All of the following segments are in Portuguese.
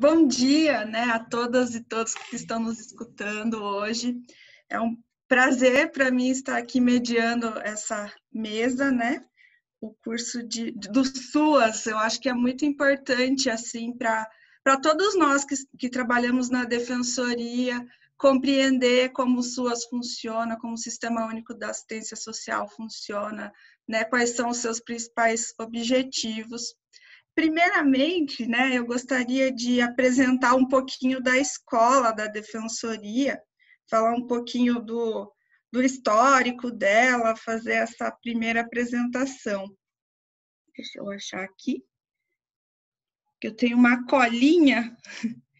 Bom dia, né, a todas e todos que estão nos escutando hoje. É um prazer para mim estar aqui mediando essa mesa, né? O curso do SUAS, eu acho que é muito importante assim para todos nós que trabalhamos na defensoria compreender como o SUAS funciona, como o Sistema Único da Assistência Social funciona, né? Quais são os seus principais objetivos. Primeiramente, né, eu gostaria de apresentar um pouquinho da escola da Defensoria, falar um pouquinho do histórico dela, fazer essa primeira apresentação. Deixa eu achar aqui, que eu tenho uma colinha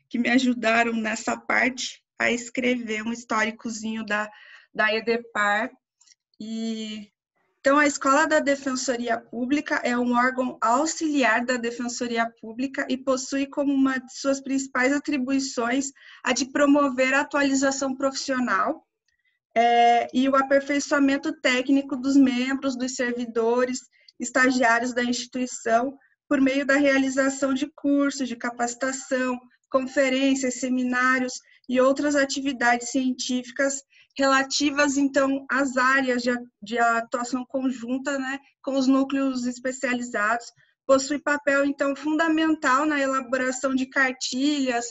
que me ajudaram nessa parte a escrever um históricozinho da EDEPAR. Então, a Escola da Defensoria Pública é um órgão auxiliar da Defensoria Pública e possui como uma de suas principais atribuições a de promover a atualização profissional e o aperfeiçoamento técnico dos membros, dos servidores, estagiários da instituição, por meio da realização de cursos de capacitação, conferências, seminários e outras atividades científicas relativas, então, às áreas de atuação conjunta, né, com os núcleos especializados, possui papel, então, fundamental na elaboração de cartilhas,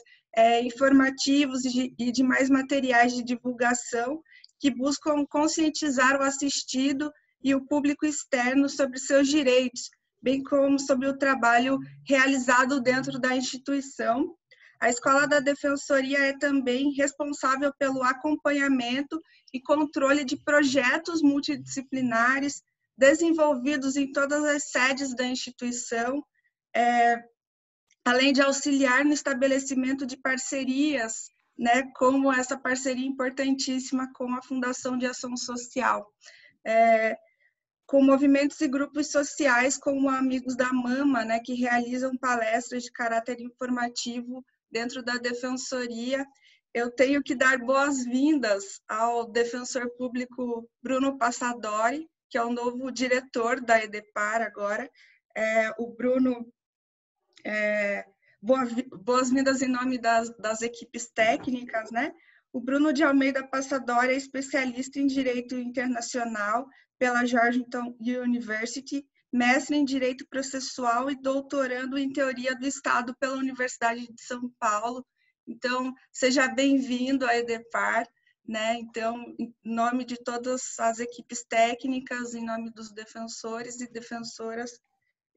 informativos e demais materiais de divulgação que buscam conscientizar o assistido e o público externo sobre seus direitos, bem como sobre o trabalho realizado dentro da instituição. A Escola da Defensoria é também responsável pelo acompanhamento e controle de projetos multidisciplinares desenvolvidos em todas as sedes da instituição, além de auxiliar no estabelecimento de parcerias, né, como essa parceria importantíssima com a Fundação de Ação Social, com movimentos e grupos sociais como Amigos da Mama, né, que realizam palestras de caráter informativo dentro da Defensoria. Eu tenho que dar boas-vindas ao defensor público Bruno Passadori, que é o novo diretor da EDEPAR agora. O Bruno, boas-vindas em nome das equipes técnicas, né? O Bruno de Almeida Passadori é especialista em Direito Internacional pela Georgetown University, mestre em Direito Processual e doutorando em Teoria do Estado pela Universidade de São Paulo. Então, seja bem-vindo à EDEPAR, né? Então, em nome de todas as equipes técnicas, em nome dos defensores e defensoras,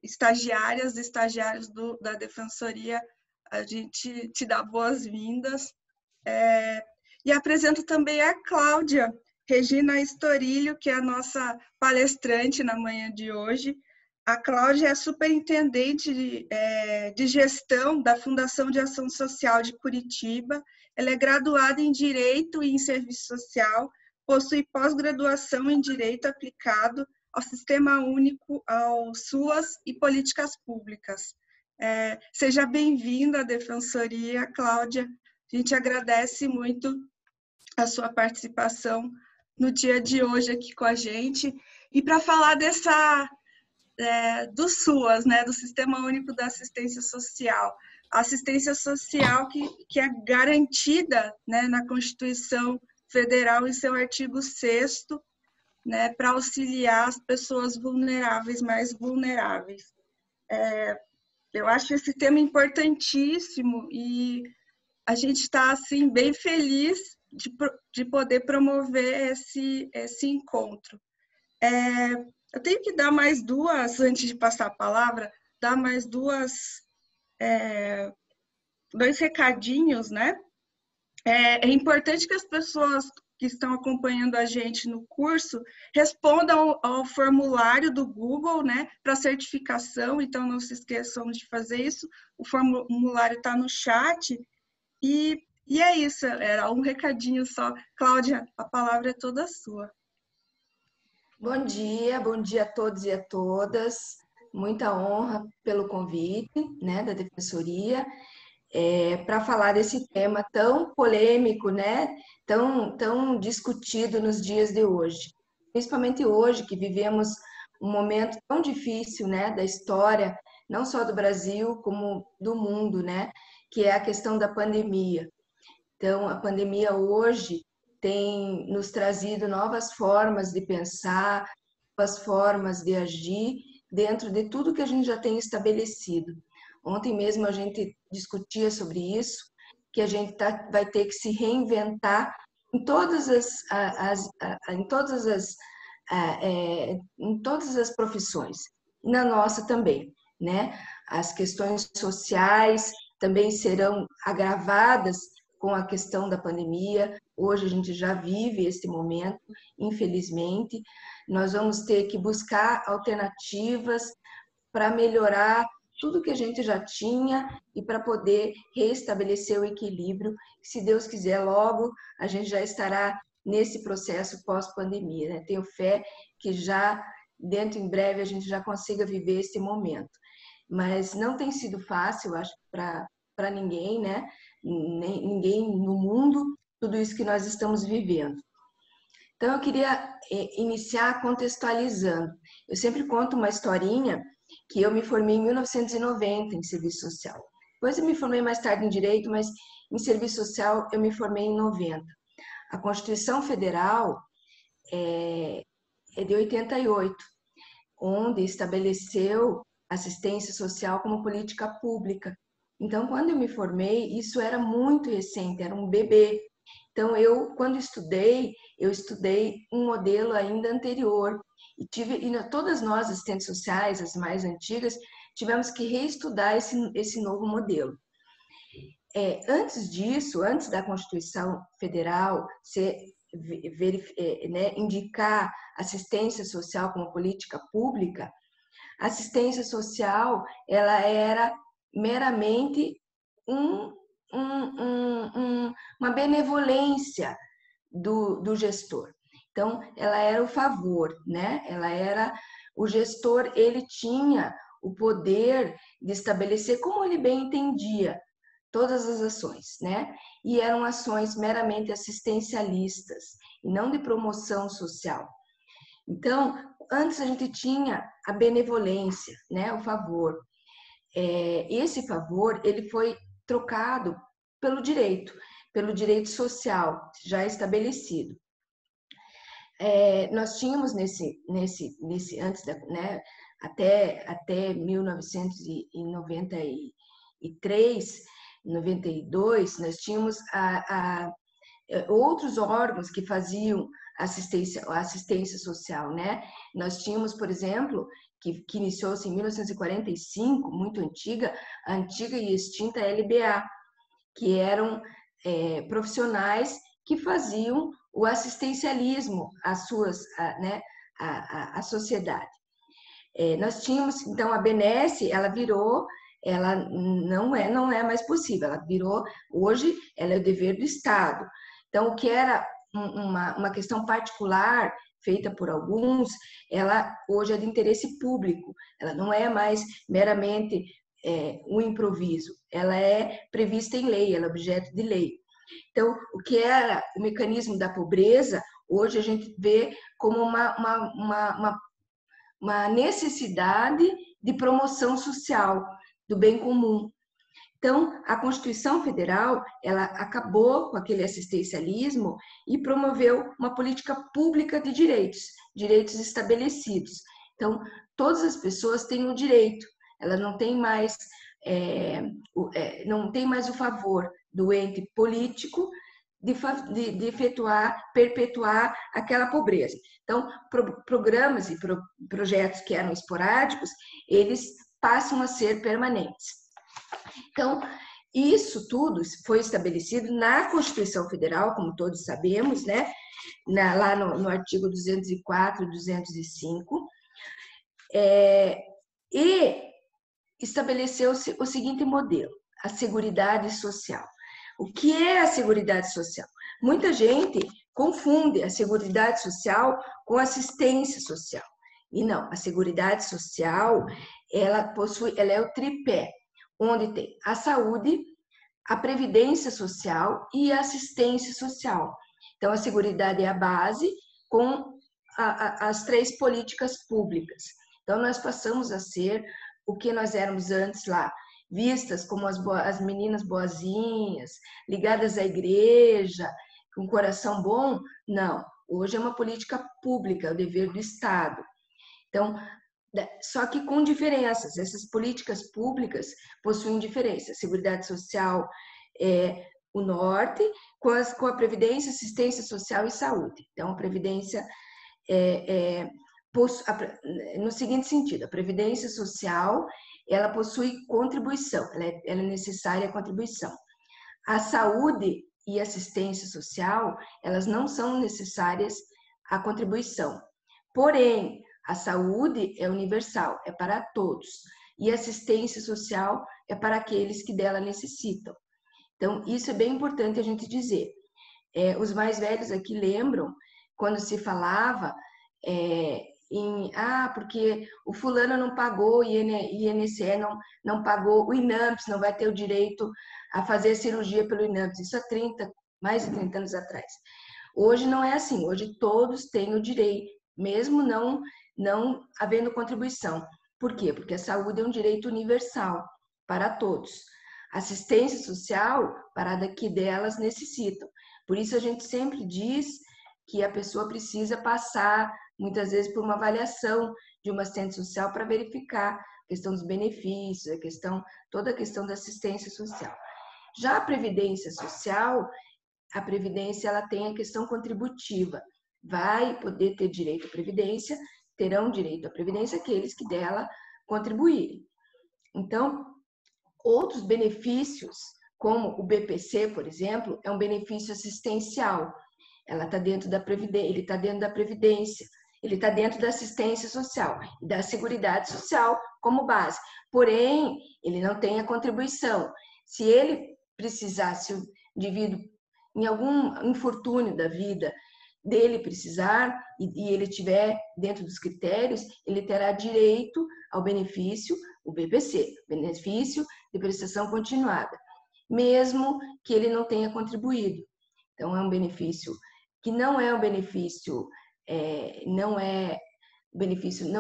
estagiárias e estagiários da Defensoria, a gente te dá boas-vindas. E apresento também a Cláudia Regina Estorilho, que é a nossa palestrante na manhã de hoje. A Cláudia é superintendente de gestão da Fundação de Ação Social de Curitiba. Ela é graduada em Direito e em Serviço Social, possui pós-graduação em Direito aplicado ao Sistema Único, ao SUAS e Políticas Públicas. Seja bem-vinda à Defensoria, Cláudia. A gente agradece muito a sua participação no dia de hoje aqui com a gente. E para falar do SUAS, né, do Sistema Único da Assistência Social, a assistência social que é garantida, né, na Constituição Federal em seu artigo 6º, né, para auxiliar as pessoas vulneráveis, mais vulneráveis. Eu acho esse tema importantíssimo e a gente está assim, bem feliz de poder promover esse encontro. Eu tenho que dar mais duas, antes de passar a palavra, dar mais dois recadinhos, né? É importante que as pessoas que estão acompanhando a gente no curso respondam ao formulário do Google, né, para certificação, então não se esqueçam de fazer isso. O formulário está no chat. E é isso, era um recadinho só. Cláudia, a palavra é toda sua. Bom dia a todos e a todas. Muita honra pelo convite, né, da Defensoria, para falar desse tema tão polêmico, né, tão discutido nos dias de hoje. Principalmente hoje, que vivemos um momento tão difícil, né, da história, não só do Brasil, como do mundo, né? que é a questão da pandemia. Então, a pandemia hoje tem nos trazido novas formas de pensar, novas formas de agir dentro de tudo que a gente já tem estabelecido. Ontem mesmo a gente discutia sobre isso, que a gente vai ter que se reinventar em todas em todas as profissões, e na nossa também, né? As questões sociais também serão agravadas com a questão da pandemia. Hoje a gente já vive esse momento, infelizmente. Nós vamos ter que buscar alternativas para melhorar tudo que a gente já tinha e para poder restabelecer o equilíbrio. Se Deus quiser, logo a gente já estará nesse processo pós-pandemia, né? Tenho fé que já, dentro em breve, a gente já consiga viver esse momento. Mas não tem sido fácil, acho, para ninguém, né? Ninguém no mundo, tudo isso que nós estamos vivendo. Então, eu queria iniciar contextualizando. Eu sempre conto uma historinha que eu me formei em 1990 em serviço social. Depois eu me formei mais tarde em direito, mas em serviço social eu me formei em 90. A Constituição Federal é de 88, onde estabeleceu assistência social como política pública. Então, quando eu me formei, isso era muito recente, era um bebê. Então, quando eu estudei um modelo ainda anterior. Todas nós, assistentes sociais, as mais antigas, tivemos que reestudar esse novo modelo. Antes disso, antes da Constituição Federal indicar assistência social como política pública, a assistência social ela era meramente uma benevolência do gestor. Então, ela era o favor, né? O gestor, ele tinha o poder de estabelecer como ele bem entendia todas as ações, né? E eram ações meramente assistencialistas e não de promoção social. Então, antes a gente tinha a benevolência, né? O favor. Esse favor, ele foi trocado pelo direito social já estabelecido. Nós tínhamos antes né, até 1993, 92, nós tínhamos outros órgãos que faziam assistência social, né? Nós tínhamos, por exemplo, que iniciou-se em 1945, muito antiga, a antiga e extinta LBA, que eram profissionais que faziam o assistencialismo às à sociedade. Nós tínhamos, então, a Benesse, ela não é mais possível, ela virou, hoje, ela é o dever do Estado. Então, o que era uma questão particular, feita por alguns, ela hoje é de interesse público, ela não é mais meramente um improviso, ela é prevista em lei, ela é objeto de lei. Então, o que era o mecanismo da pobreza, hoje a gente vê como uma necessidade de promoção social, do bem comum. Então, a Constituição Federal, ela acabou com aquele assistencialismo e promoveu uma política pública de direitos estabelecidos. Então, todas as pessoas têm o direito, ela não tem mais o favor do ente político de perpetuar aquela pobreza. Então, programas e projetos que eram esporádicos, eles passam a ser permanentes. Então, isso tudo foi estabelecido na Constituição Federal, como todos sabemos, né? Lá no artigo 204 e 205, e estabeleceu-se o seguinte modelo: a Seguridade Social. O que é a Seguridade Social? Muita gente confunde a Seguridade Social com assistência social. E não, a Seguridade Social, ela é o tripé, onde tem a saúde, a previdência social e a assistência social. Então, a Seguridade é a base com as três políticas públicas. Então, nós passamos a ser o que nós éramos antes lá. vistas como as meninas boazinhas, ligadas à igreja, com coração bom. Não, hoje é uma política pública, é o dever do Estado. Então, só que com diferenças. Essas políticas públicas possuem diferenças. Seguridade Social é o norte, com a Previdência, Assistência Social e Saúde. Então, a Previdência no seguinte sentido, a Previdência Social, ela possui contribuição, ela é necessária a contribuição. A saúde e assistência social, elas não são necessárias a contribuição. Porém, a saúde é universal, é para todos. E a assistência social é para aqueles que dela necessitam. Então, isso é bem importante a gente dizer. Os mais velhos aqui lembram, quando se falava porque o fulano não pagou, o INSS não pagou, o INAMPS não vai ter o direito a fazer cirurgia pelo INAMPS. Isso há mais de 30 anos atrás. Hoje não é assim, hoje todos têm o direito, mesmo não havendo contribuição. Por quê? Porque a saúde é um direito universal para todos. Assistência social para que delas necessitam. Por isso a gente sempre diz que a pessoa precisa passar, muitas vezes, por uma avaliação de uma assistente social para verificar a questão dos benefícios, toda a questão da assistência social. Já a Previdência Social, a Previdência ela tem a questão contributiva. Vai poder ter direito à Previdência, terão direito à Previdência aqueles que dela contribuírem. Então, outros benefícios, como o BPC, por exemplo, é um benefício assistencial. Ela está dentro da Previdência, ele está dentro da Previdência, ele está dentro da assistência social e da Seguridade Social como base. Porém, ele não tem a contribuição. Se ele precisar, se o indivíduo, em algum infortúnio da vida dele precisar e ele estiver dentro dos critérios, ele terá direito ao benefício, o BPC, benefício de prestação continuada, mesmo que ele não tenha contribuído. Então, é um benefício que não é um benefício, não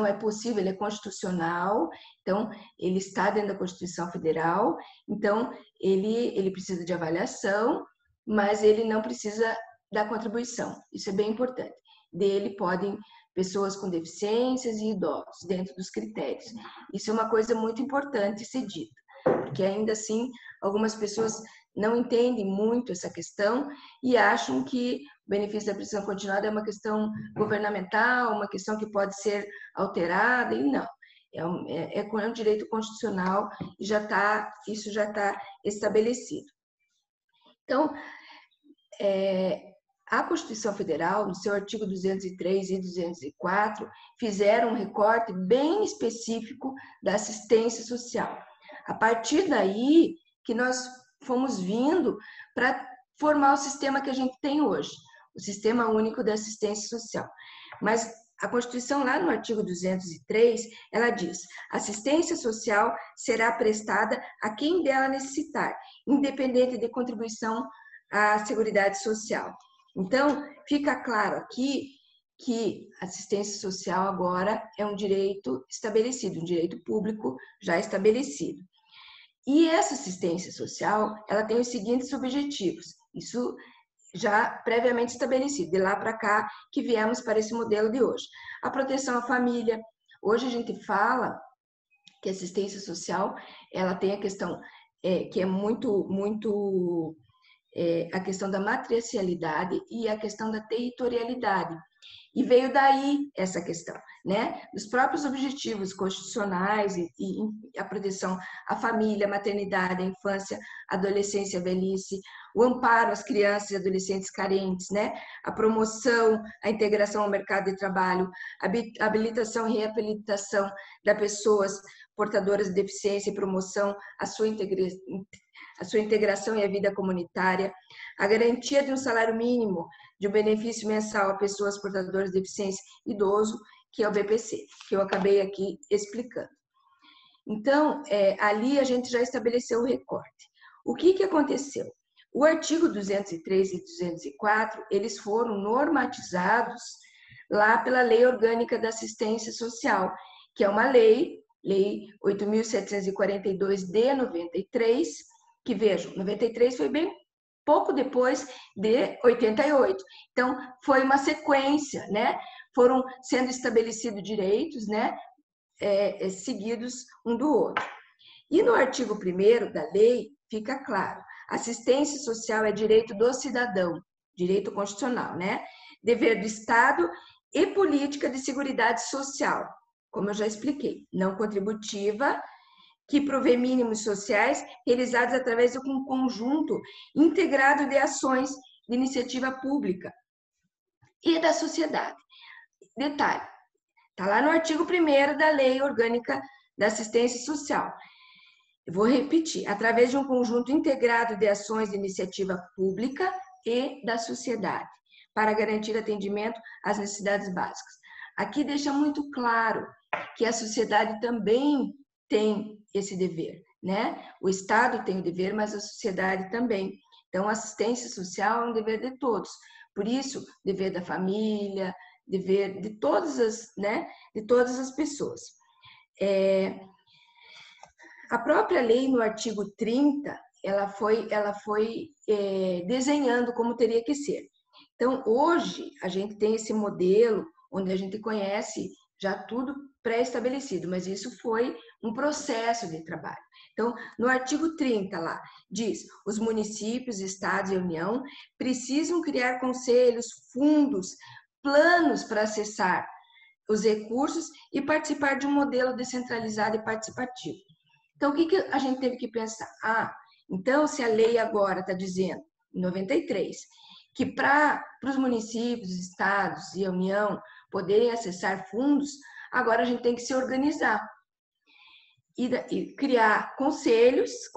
é possível, ele é constitucional, então ele está dentro da Constituição Federal, então ele precisa de avaliação, mas ele não precisa da contribuição. Isso é bem importante. Dele podem pessoas com deficiências e idosos, dentro dos critérios. Isso é uma coisa muito importante ser dita, porque ainda assim algumas pessoas não entendem muito essa questão e acham que o benefício da prestação continuada é uma questão governamental, uma questão que pode ser alterada, e não. É um direito constitucional e isso já está estabelecido. Então, a Constituição Federal, no seu artigo 203 e 204, fizeram um recorte bem específico da assistência social. A partir daí que nós fomos vindo para formar o sistema que a gente tem hoje, o Sistema Único de Assistência Social. Mas a Constituição, lá no artigo 203, ela diz: assistência social será prestada a quem dela necessitar, independente de contribuição à Seguridade Social. Então, fica claro aqui que assistência social agora é um direito estabelecido, um direito público já estabelecido. E essa assistência social, ela tem os seguintes objetivos, isso já previamente estabelecido, de lá para cá que viemos para esse modelo de hoje. A proteção à família. Hoje a gente fala que a assistência social, ela tem a questão que é muito a questão da matricialidade e a questão da territorialidade. E veio daí essa questão, né? Dos próprios objetivos constitucionais e a proteção à família, à maternidade, à infância, à adolescência, à velhice, o amparo às crianças e adolescentes carentes, né? A promoção, a integração ao mercado de trabalho, a habilitação e reabilitação das pessoas portadoras de deficiência e promoção à sua integração e à vida comunitária, a garantia de um salário mínimo, de um benefício mensal a pessoas portadoras de deficiência idoso, que é o BPC, que eu acabei aqui explicando. Então, ali a gente já estabeleceu o recorte. O que aconteceu? O artigo 203 e 204, eles foram normatizados lá pela Lei Orgânica da Assistência Social, que é uma lei Lei 8.742 de 93, que vejam, 93 foi bem pouco depois de 88. Então, foi uma sequência, né? Foram sendo estabelecidos direitos, né? Seguidos um do outro. E no artigo 1º da lei, fica claro, assistência social é direito do cidadão, direito constitucional, né? Dever do Estado e política de seguridade social, como eu já expliquei, não contributiva, que provê mínimos sociais realizados através de um conjunto integrado de ações de iniciativa pública e da sociedade. Detalhe, está lá no artigo 1º da Lei Orgânica da Assistência Social. Eu vou repetir, através de um conjunto integrado de ações de iniciativa pública e da sociedade, para garantir atendimento às necessidades básicas. Aqui deixa muito claro que a sociedade também tem esse dever, né? O Estado tem o dever, mas a sociedade também. Então, a assistência social é um dever de todos. Por isso, dever da família, dever de todas as, né? De todas as pessoas. A própria lei, no artigo 30, ela foi desenhando como teria que ser. Então, hoje, a gente tem esse modelo onde a gente conhece já tudo pré-estabelecido, mas isso foi um processo de trabalho. Então, no artigo 30 lá, diz, os municípios, estados e União precisam criar conselhos, fundos, planos para acessar os recursos e participar de um modelo descentralizado e participativo. Então, o que a gente teve que pensar? Então, se a lei agora está dizendo, em 93, que para os municípios, estados e a União poderem acessar fundos, agora a gente tem que se organizar e criar conselhos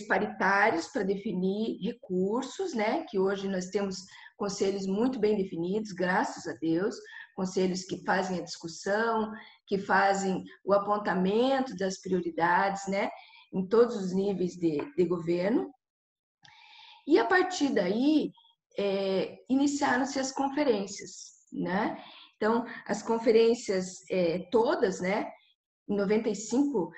paritários para definir recursos, né? Que hoje nós temos conselhos muito bem definidos, graças a Deus, conselhos que fazem a discussão, que fazem o apontamento das prioridades, né? Em todos os níveis de governo. E a partir daí, iniciaram-se as conferências, né? Então, as conferências todas, né? Em 95,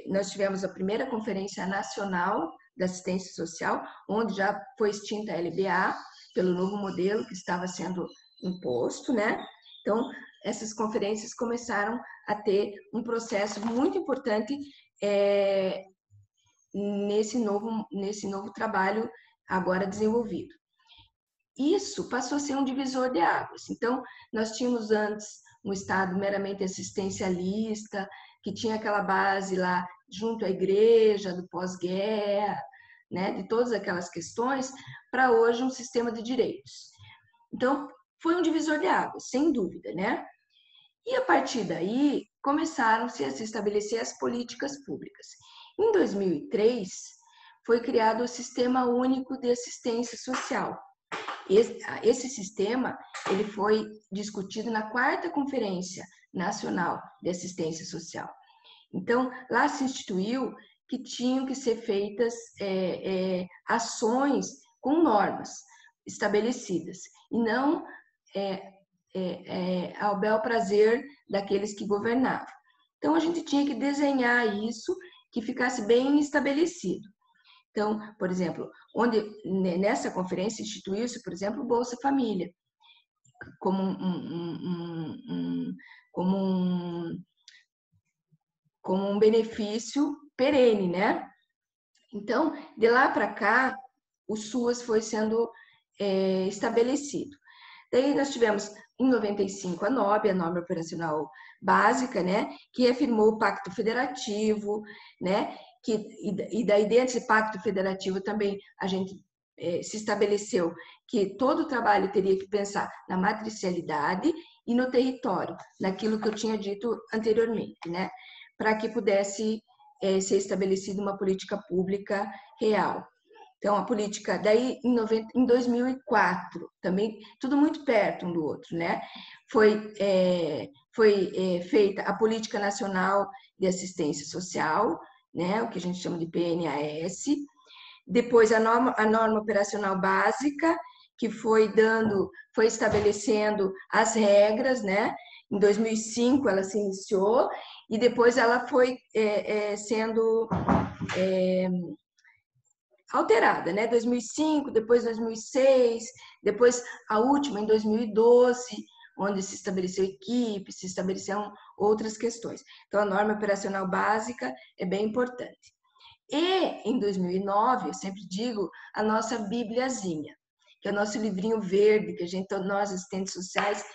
nós tivemos a primeira Conferência Nacional da Assistência Social, onde já foi extinta a LBA, pelo novo modelo que estava sendo imposto, né? Então, essas conferências começaram a ter um processo muito importante nesse novo trabalho agora desenvolvido. Isso passou a ser um divisor de águas. Então, nós tínhamos antes um Estado meramente assistencialista, que tinha aquela base lá junto à igreja, do pós-guerra, né, de todas aquelas questões, para hoje um sistema de direitos. Então, foi um divisor de águas, sem dúvida, né? E a partir daí, começaram-se a se estabelecer as políticas públicas. Em 2003, foi criado o Sistema Único de Assistência Social. Esse sistema ele foi discutido na 4ª Conferência Nacional de Assistência Social. Então, lá se instituiu que tinham que ser feitas ações com normas estabelecidas, e não ao bel prazer daqueles que governavam. Então, a gente tinha que desenhar isso que ficasse bem estabelecido. Então, por exemplo, nessa conferência instituiu-se, por exemplo, o Bolsa Família, como um benefício perene, né? Então, de lá para cá, o SUAS foi sendo estabelecido. Daí nós tivemos, em 95, a NOB, a Norma Operacional Básica, né? Que afirmou o Pacto Federativo, né? E daí dentro desse Pacto Federativo também a gente se estabeleceu que todo o trabalho teria que pensar na matricialidade e no território, naquilo que eu tinha dito anteriormente, né? Para que pudesse ser estabelecida uma política pública real. Então, a política, daí em 2004, também, tudo muito perto um do outro, né? Foi feita a Política Nacional de Assistência Social, né? O que a gente chama de PNAS. Depois, a norma Operacional Básica, que foi estabelecendo as regras, né? Em 2005 ela se iniciou e depois ela foi sendo alterada, né? 2005, depois 2006, depois a última em 2012, onde se estabeleceu equipe, se estabeleceram outras questões. Então, a norma operacional básica é bem importante. E, em 2009, eu sempre digo, a nossa bibliazinha, que é o nosso livrinho verde, que nós, assistentes sociais,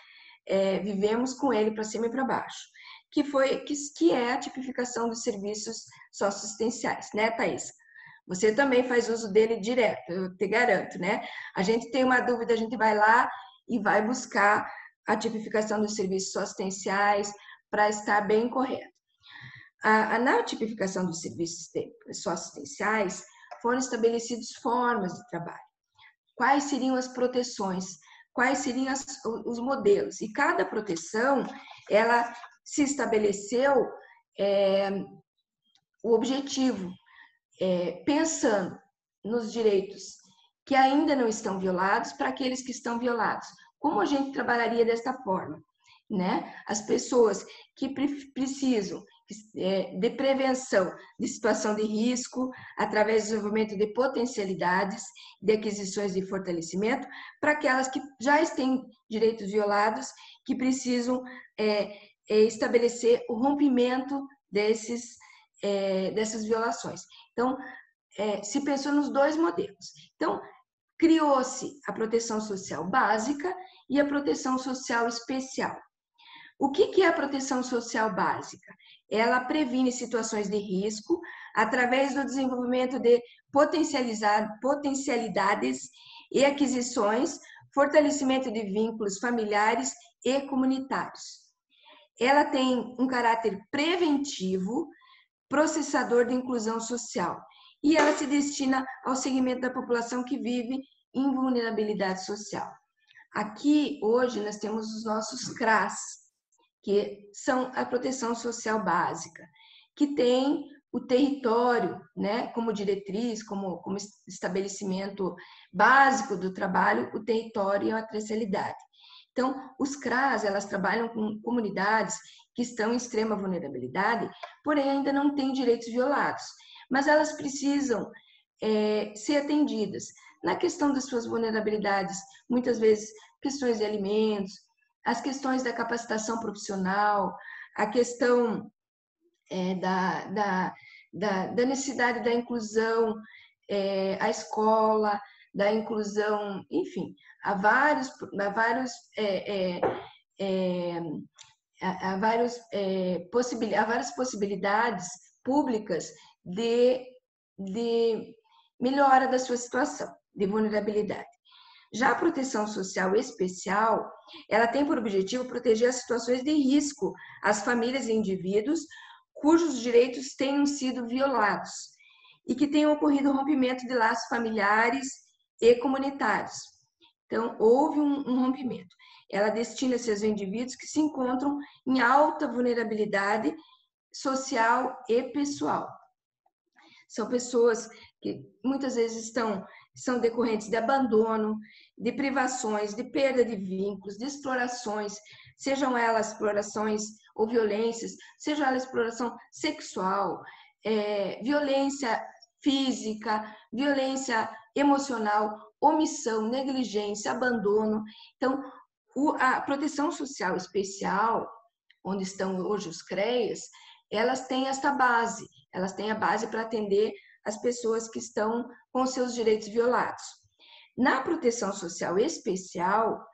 vivemos com ele para cima e para baixo, que é a tipificação dos serviços socioassistenciais, né, Thaís? Você também faz uso dele direto, eu te garanto, né? A gente tem uma dúvida, a gente vai lá e vai buscar a tipificação dos serviços socioassistenciais para estar bem correto. Na tipificação dos serviços socioassistenciais, foram estabelecidas formas de trabalho. Quais seriam as proteções? Quais seriam os modelos? E cada proteção, ela se estabeleceu o objetivo, pensando nos direitos que ainda não estão violados para aqueles que estão violados. Como a gente trabalharia desta forma? Né? As pessoas que precisam de prevenção de situação de risco, através do desenvolvimento de potencialidades, de aquisições de fortalecimento, para aquelas que já têm direitos violados, que precisam estabelecer o rompimento dessas violações. Então, se pensou nos dois modelos. Então, criou-se a proteção social básica e a proteção social especial. O que é a proteção social básica? Ela previne situações de risco através do desenvolvimento de potencialidades e aquisições, fortalecimento de vínculos familiares e comunitários. Ela tem um caráter preventivo, processador de inclusão social, e ela se destina ao segmento da população que vive em vulnerabilidade social. Aqui, hoje, nós temos os nossos CRAS, que são a proteção social básica, que tem o território, né, como diretriz, como estabelecimento básico do trabalho, o território e a traçabilidade. Então, os CRAS, elas trabalham com comunidades que estão em extrema vulnerabilidade, porém ainda não têm direitos violados, mas elas precisam ser atendidas na questão das suas vulnerabilidades, muitas vezes questões de alimentos, as questões da capacitação profissional, a questão da necessidade da inclusão à escola, da inclusão, enfim, há várias possibilidades públicas de melhora da sua situação de vulnerabilidade. Já a proteção social especial, ela tem por objetivo proteger as situações de risco às famílias e indivíduos cujos direitos tenham sido violados e que tenham ocorrido rompimento de laços familiares e comunitários. Então, houve um rompimento. Ela destina-se aos indivíduos que se encontram em alta vulnerabilidade social e pessoal. São pessoas que muitas vezes são decorrentes de abandono, de privações, de perda de vínculos, de explorações, sejam elas explorações ou violências, seja ela exploração sexual, violência física, violência emocional, omissão, negligência, abandono. Então, a proteção social especial, onde estão hoje os CREAs, elas têm esta base, elas têm a base para atender as pessoas que estão com seus direitos violados. Na proteção social especial,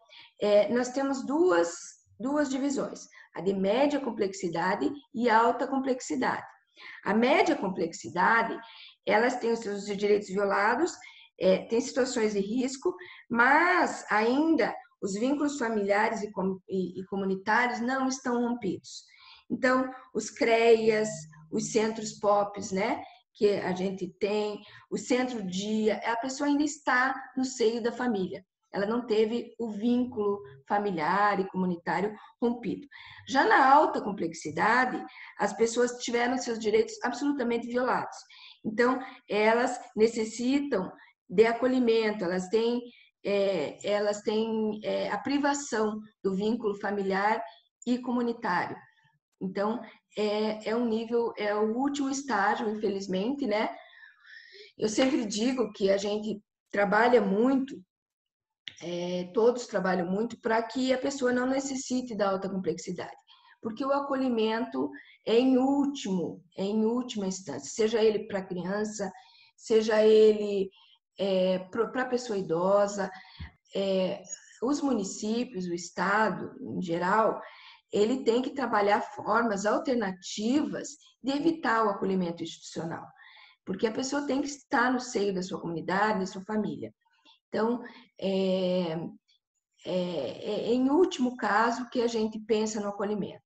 nós temos duas divisões, a de média complexidade e alta complexidade. A média complexidade, elas têm os seus direitos violados, têm situações de risco, mas ainda os vínculos familiares e comunitários não estão rompidos. Então, os CREAs, os centros POPs, né, que a gente tem, o centro-dia, a pessoa ainda está no seio da família. Ela não teve o vínculo familiar e comunitário rompido. Já na alta complexidade, as pessoas tiveram seus direitos absolutamente violados. Então, elas necessitam de acolhimento, elas têm a privação do vínculo familiar e comunitário. Então, é um nível, é o último estágio, infelizmente, né? Eu sempre digo que a gente trabalha muito, todos trabalham muito para que a pessoa não necessite da alta complexidade, porque o acolhimento é em última instância, seja ele para criança, seja ele para a pessoa idosa, os municípios, o Estado, em geral, ele tem que trabalhar formas alternativas de evitar o acolhimento institucional, porque a pessoa tem que estar no seio da sua comunidade, da sua família. Então, em último caso, que a gente pensa no acolhimento.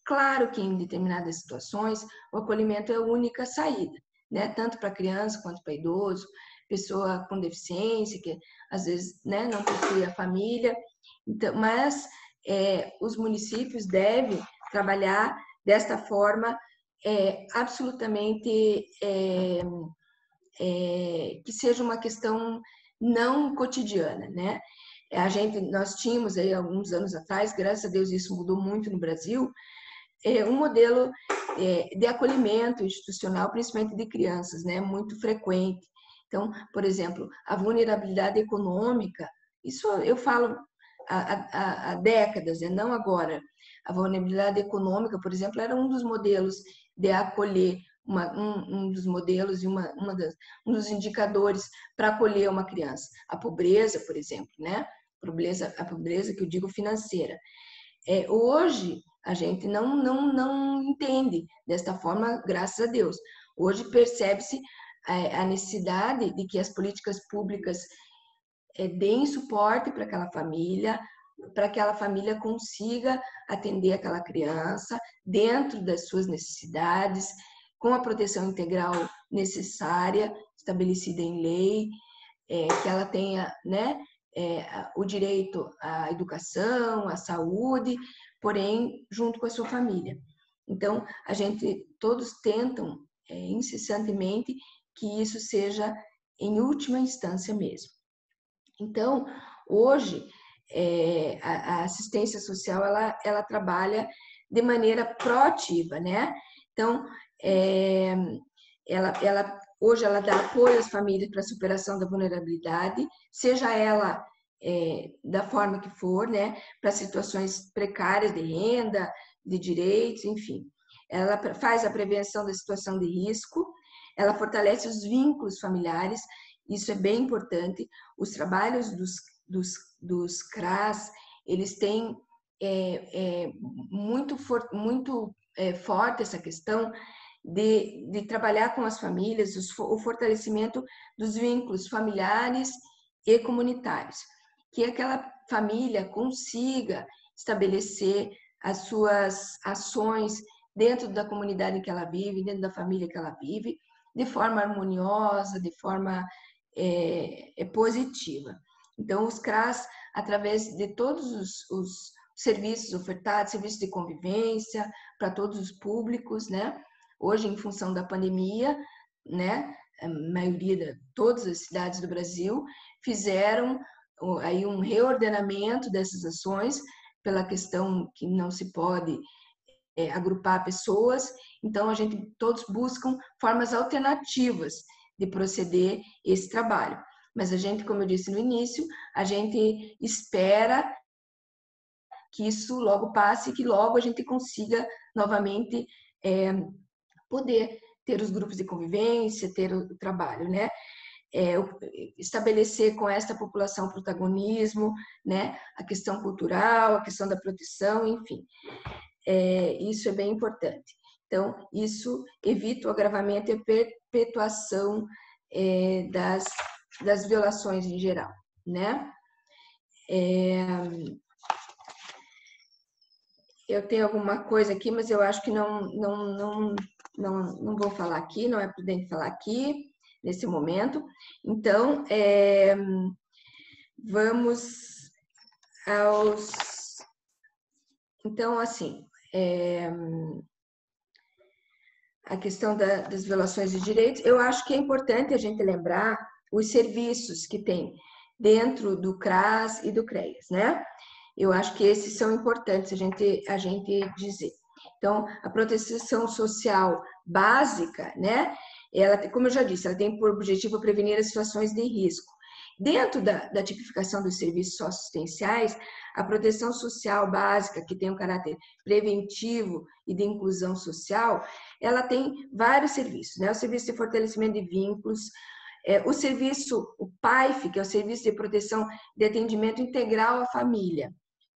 Claro que em determinadas situações, o acolhimento é a única saída, né? Tanto para criança quanto para idoso, pessoa com deficiência, que às vezes, né, não possui a família. Então, mas os municípios devem trabalhar desta forma absolutamente que seja uma questão não cotidiana, né? Nós tínhamos aí alguns anos atrás, graças a Deus isso mudou muito no Brasil, um modelo de acolhimento institucional, principalmente de crianças, né? Muito frequente. Então, por exemplo, a vulnerabilidade econômica, isso eu falo há décadas, e não agora. A vulnerabilidade econômica, por exemplo, era um dos modelos de acolher, um dos modelos e um dos indicadores para acolher uma criança. A pobreza, por exemplo, né? A pobreza que eu digo financeira. Hoje, a gente não entende desta forma, graças a Deus. Hoje percebe-se a necessidade de que as políticas públicas deem suporte para aquela família consiga atender aquela criança dentro das suas necessidades, com a proteção integral necessária, estabelecida em lei, que ela tenha, né, o direito à educação, à saúde, porém, junto com a sua família. Então, todos tentam incessantemente que isso seja em última instância mesmo. Então, hoje, a assistência social, ela trabalha de maneira proativa, né? Então, hoje ela dá apoio às famílias para a superação da vulnerabilidade, seja ela da forma que for, né? Para situações precárias de renda, de direitos, enfim. Ela faz a prevenção da situação de risco, ela fortalece os vínculos familiares, isso é bem importante. Os trabalhos dos CRAS, eles têm muito forte essa questão de trabalhar com as famílias, o fortalecimento dos vínculos familiares e comunitários, que aquela família consiga estabelecer as suas ações dentro da comunidade em que ela vive, dentro da família que ela vive, de forma harmoniosa, de forma positiva. Então, os CRAS, através de todos os serviços ofertados, serviços de convivência para todos os públicos, né? Hoje, em função da pandemia, né? A maioria de todas as cidades do Brasil fizeram aí um reordenamento dessas ações pela questão que não se pode agrupar pessoas. Então, todos buscam formas alternativas de proceder esse trabalho. Mas a gente, como eu disse no início, a gente espera que isso logo passe e que logo a gente consiga novamente poder ter os grupos de convivência, ter o trabalho, né? Estabelecer com esta população protagonismo, né? A questão cultural, a questão da proteção, enfim. Isso é bem importante. Então, isso evita o agravamento e a perpetuação das violações em geral, né? Eu tenho alguma coisa aqui, mas eu acho que não vou falar aqui, não é prudente falar aqui, nesse momento. Então, vamos aos... Então, assim, a questão das violações de direitos, eu acho que é importante a gente lembrar os serviços que tem dentro do CRAS e do CREAS, né? Eu acho que esses são importantes a gente dizer. Então, a proteção social básica, né? Ela, como eu já disse, ela tem por objetivo prevenir as situações de risco. Dentro da tipificação dos serviços socioassistenciais, a proteção social básica, que tem um caráter preventivo e de inclusão social, ela tem vários serviços, né? O serviço de fortalecimento de vínculos, o serviço, o PAIF, que é o Serviço de Proteção de Atendimento Integral à Família.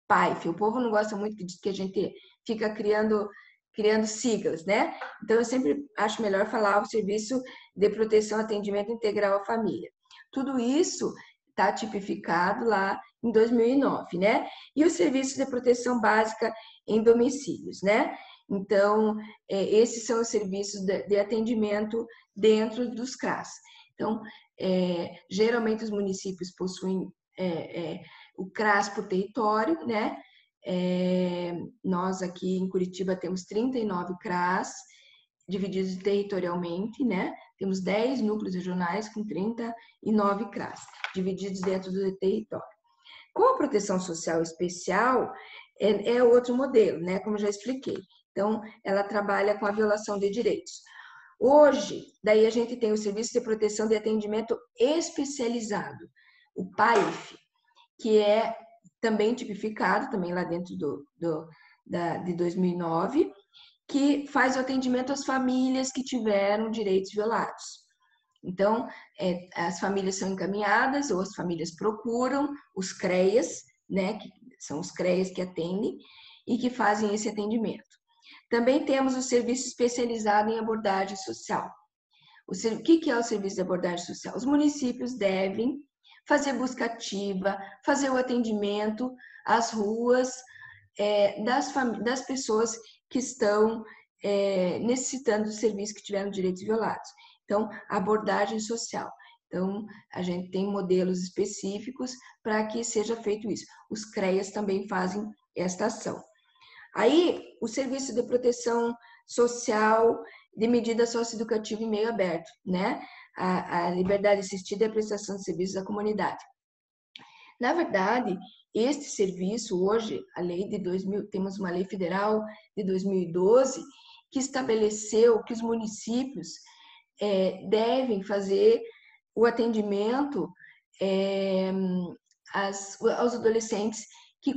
PAIF, o povo não gosta muito que a gente fica criando siglas, né? Então, eu sempre acho melhor falar o Serviço de Proteção e Atendimento Integral à Família. Tudo isso está tipificado lá em 2009, né? E o Serviço de Proteção Básica em Domicílios, né? Então, esses são os serviços de atendimento dentro dos CRAS. Então, geralmente os municípios possuem o CRAS por território, né? Nós aqui em Curitiba temos 39 CRAS, divididos territorialmente, né? Temos 10 núcleos regionais com 39 CRAS, divididos dentro do território. Com a proteção social especial, é outro modelo, né? Como eu já expliquei. Então, ela trabalha com a violação de direitos. Hoje, daí a gente tem o Serviço de Proteção de Atendimento Especializado, o PAIF, que é também tipificado, também lá dentro de 2009, que faz o atendimento às famílias que tiveram direitos violados. Então, as famílias são encaminhadas ou as famílias procuram os CREAs, né, que são os CREAs que atendem e que fazem esse atendimento. Também temos o serviço especializado em abordagem social. O que é o serviço de abordagem social? Os municípios devem fazer busca ativa, fazer o atendimento às ruas das pessoas que estão necessitando do serviço, que tiveram direitos violados. Então, abordagem social. Então, a gente tem modelos específicos para que seja feito isso. Os CREAs também fazem esta ação. Aí, o Serviço de Proteção Social de Medida Socioeducativa em Meio Aberto, né? A liberdade assistida e a prestação de serviços à comunidade. Na verdade, este serviço, hoje, a lei de 2000, temos uma lei federal de 2012 que estabeleceu que os municípios devem fazer o atendimento aos adolescentes que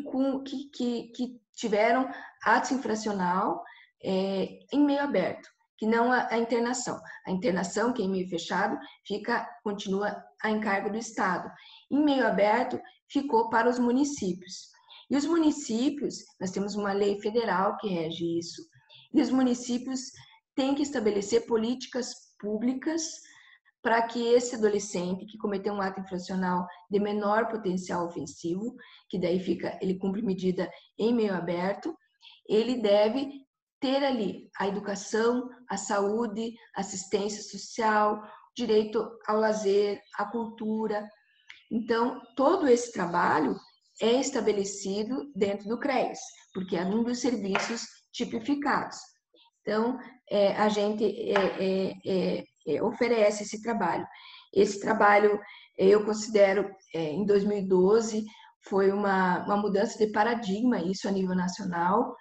tiveram ato infracional em meio aberto, que não a internação. A internação, que é em meio fechado, continua a encargo do Estado. Em meio aberto, ficou para os municípios. E os municípios, nós temos uma lei federal que rege isso, e os municípios têm que estabelecer políticas públicas para que esse adolescente que cometeu um ato infracional de menor potencial ofensivo, que daí ele cumpre medida em meio aberto, ele deve ter ali a educação, a saúde, assistência social, direito ao lazer, à cultura. Então, todo esse trabalho é estabelecido dentro do CREAS, porque é um dos serviços tipificados. Então, a gente oferece esse trabalho. Esse trabalho, eu considero, em 2012, foi uma mudança de paradigma, isso a nível nacional,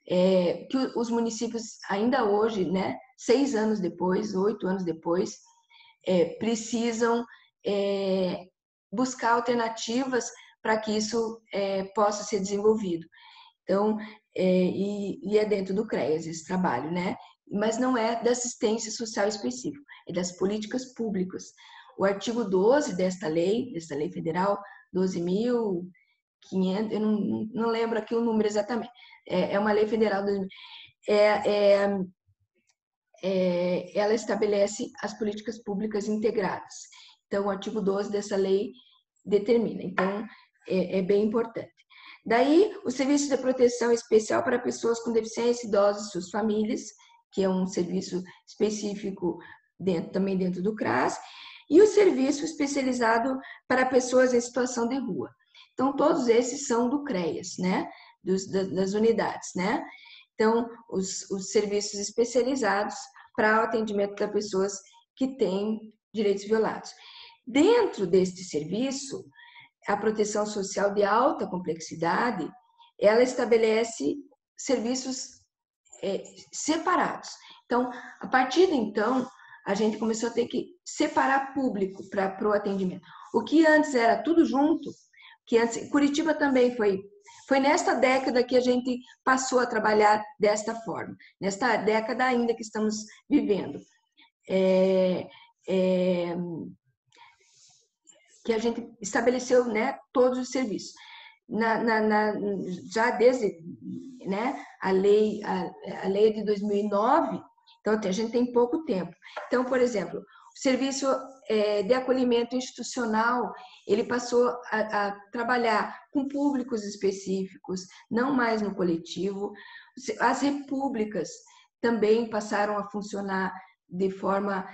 que os municípios, ainda hoje, né, 6 anos depois, 8 anos depois, precisam buscar alternativas para que isso possa ser desenvolvido. Então, e é dentro do CREAS esse trabalho, né? Mas não é da assistência social específica, é das políticas públicas. O artigo 12 desta lei federal, 12.500, eu não lembro aqui o número exatamente, é uma lei federal, ela estabelece as políticas públicas integradas. Então, o artigo 12 dessa lei determina. Então, é bem importante. Daí, o Serviço de Proteção Especial para Pessoas com Deficiência, Idosos e suas famílias, que é um serviço específico também dentro do CRAS, e o Serviço Especializado para Pessoas em Situação de Rua. Então, todos esses são do CREAS, né? Das unidades, né? Então, os serviços especializados para o atendimento das pessoas que têm direitos violados. Dentro deste serviço, a proteção social de alta complexidade, ela estabelece serviços separados. Então, a partir de então, a gente começou a ter que separar público para o atendimento. O que antes era tudo junto, que antes, Curitiba também foi nesta década que a gente passou a trabalhar desta forma, nesta década ainda que estamos vivendo. Que a gente estabeleceu, né, todos os serviços. Já desde, né, a lei é de 2009, então a gente tem pouco tempo. Então, por exemplo, o serviço de acolhimento institucional, ele passou a trabalhar com públicos específicos, não mais no coletivo. As repúblicas também passaram a funcionar de forma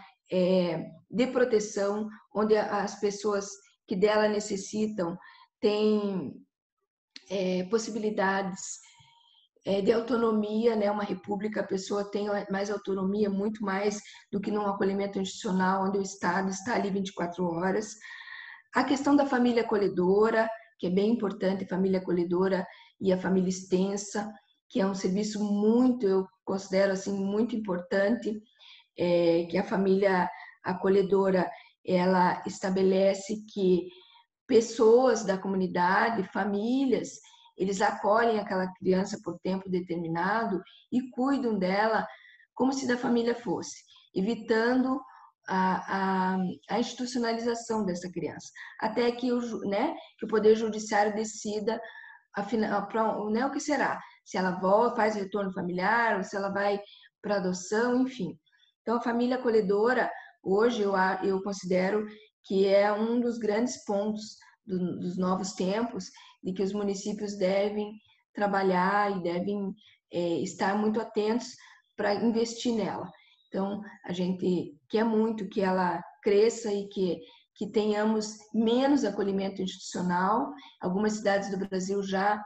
de proteção, onde as pessoas que dela necessitam têm possibilidades de autonomia, né? Uma república, a pessoa tem mais autonomia, muito mais do que num acolhimento institucional, onde o Estado está ali 24 horas. A questão da família acolhedora, que é bem importante, a família acolhedora e a família extensa, que é um serviço muito, eu considero assim, muito importante, que a família acolhedora, ela estabelece que pessoas da comunidade, famílias, eles acolhem aquela criança por tempo determinado e cuidam dela como se da família fosse, evitando a institucionalização dessa criança, até que que o Poder Judiciário decida né, o que será, se ela volta, faz retorno familiar, ou se ela vai para adoção, enfim. Então, a família acolhedora, hoje, eu considero que é um dos grandes pontos dos novos tempos, de que os municípios devem trabalhar e devem estar muito atentos para investir nela. Então, a gente quer muito que ela cresça e que tenhamos menos acolhimento institucional. Algumas cidades do Brasil já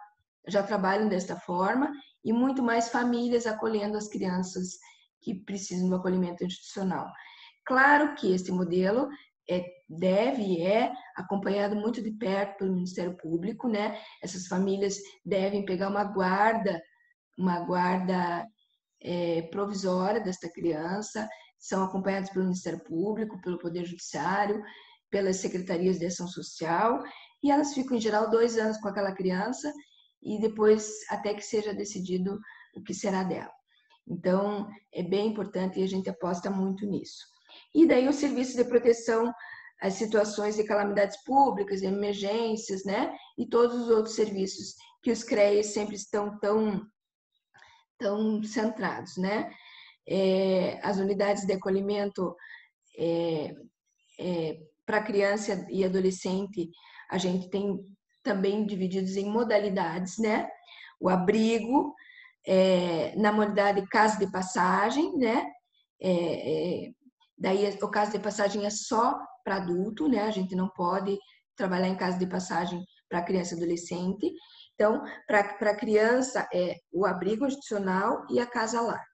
trabalham desta forma, e muito mais famílias acolhendo as crianças que precisam do acolhimento institucional. Claro que esse modelo é acompanhado muito de perto pelo Ministério Público, né? Essas famílias devem pegar uma guarda provisória desta criança, são acompanhados pelo Ministério Público, pelo Poder Judiciário, pelas secretarias de ação social, e elas ficam, em geral, 2 anos com aquela criança, e depois até que seja decidido o que será dela. Então, é bem importante e a gente aposta muito nisso. E daí o serviço de proteção às situações de calamidades públicas, emergências, né? E todos os outros serviços que os CREAs sempre estão tão centrados, né? As unidades de acolhimento para criança e adolescente, a gente tem também divididos em modalidades, né? O abrigo, na modalidade casa de passagem, né? Daí o casa de passagem é só para adulto, né? A gente não pode trabalhar em casa de passagem para criança e adolescente. Então, para criança é o abrigo institucional e a casa lar.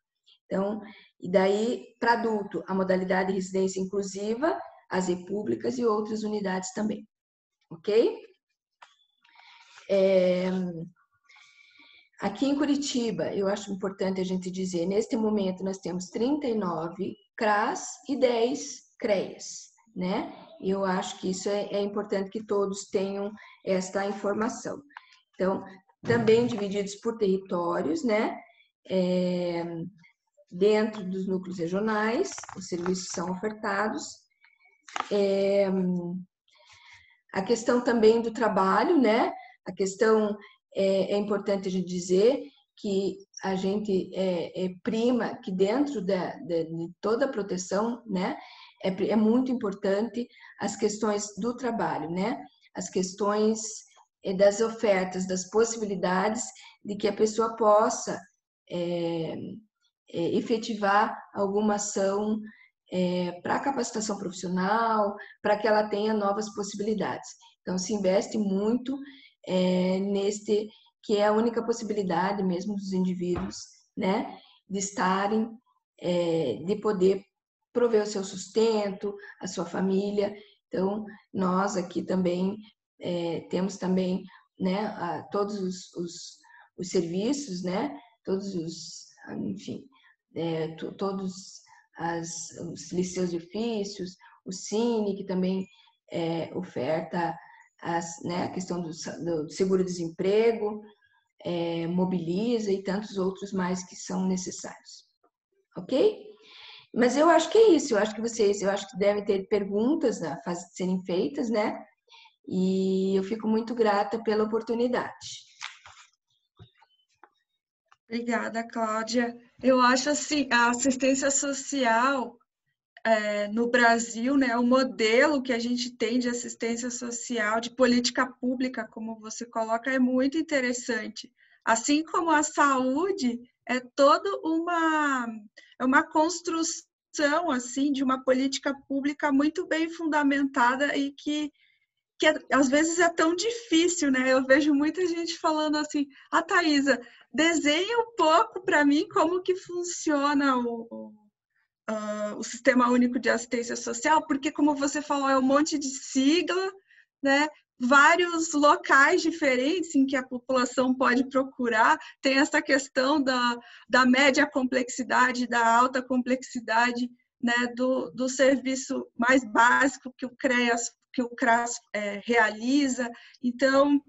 Então, e daí para adulto a modalidade de residência inclusiva, as repúblicas e outras unidades também, ok? Aqui em Curitiba, eu acho importante a gente dizer, neste momento nós temos 39 CRAS e 10 CREAs, né? Eu acho que isso é importante que todos tenham esta informação. Então, também divididos por territórios, né? Dentro dos núcleos regionais, os serviços são ofertados. A questão também do trabalho, né? A questão é importante a gente dizer que a gente prima que dentro de toda a proteção, né? É muito importante as questões do trabalho, né? As questões das ofertas, das possibilidades de que a pessoa possa efetivar alguma ação para capacitação profissional, para que ela tenha novas possibilidades. Então, se investe muito neste que é a única possibilidade mesmo dos indivíduos, né, de estarem, de poder prover o seu sustento, a sua família. Então, nós aqui também temos também, né, todos os serviços, né, todos enfim, todos os liceus de ofícios, o Cine, que também oferta né, a questão do seguro-desemprego, Mobiliza e tantos outros mais que são necessários. Ok? Mas eu acho que é isso, eu acho que devem ter perguntas a serem feitas, né? E eu fico muito grata pela oportunidade. Obrigada, Cláudia. Eu acho assim, a assistência social no Brasil, né, o modelo que a gente tem de assistência social, de política pública, como você coloca, é muito interessante. Assim como a saúde, é toda uma construção assim de uma política pública muito bem fundamentada e que às vezes é tão difícil, né? Eu vejo muita gente falando assim, Thaisa, desenha um pouco para mim como que funciona o Sistema Único de Assistência Social, porque, como você falou, é um monte de sigla, né? Vários locais diferentes em que a população pode procurar, tem essa questão da média complexidade, da alta complexidade, né? do serviço mais básico que o CRAS realiza. Então,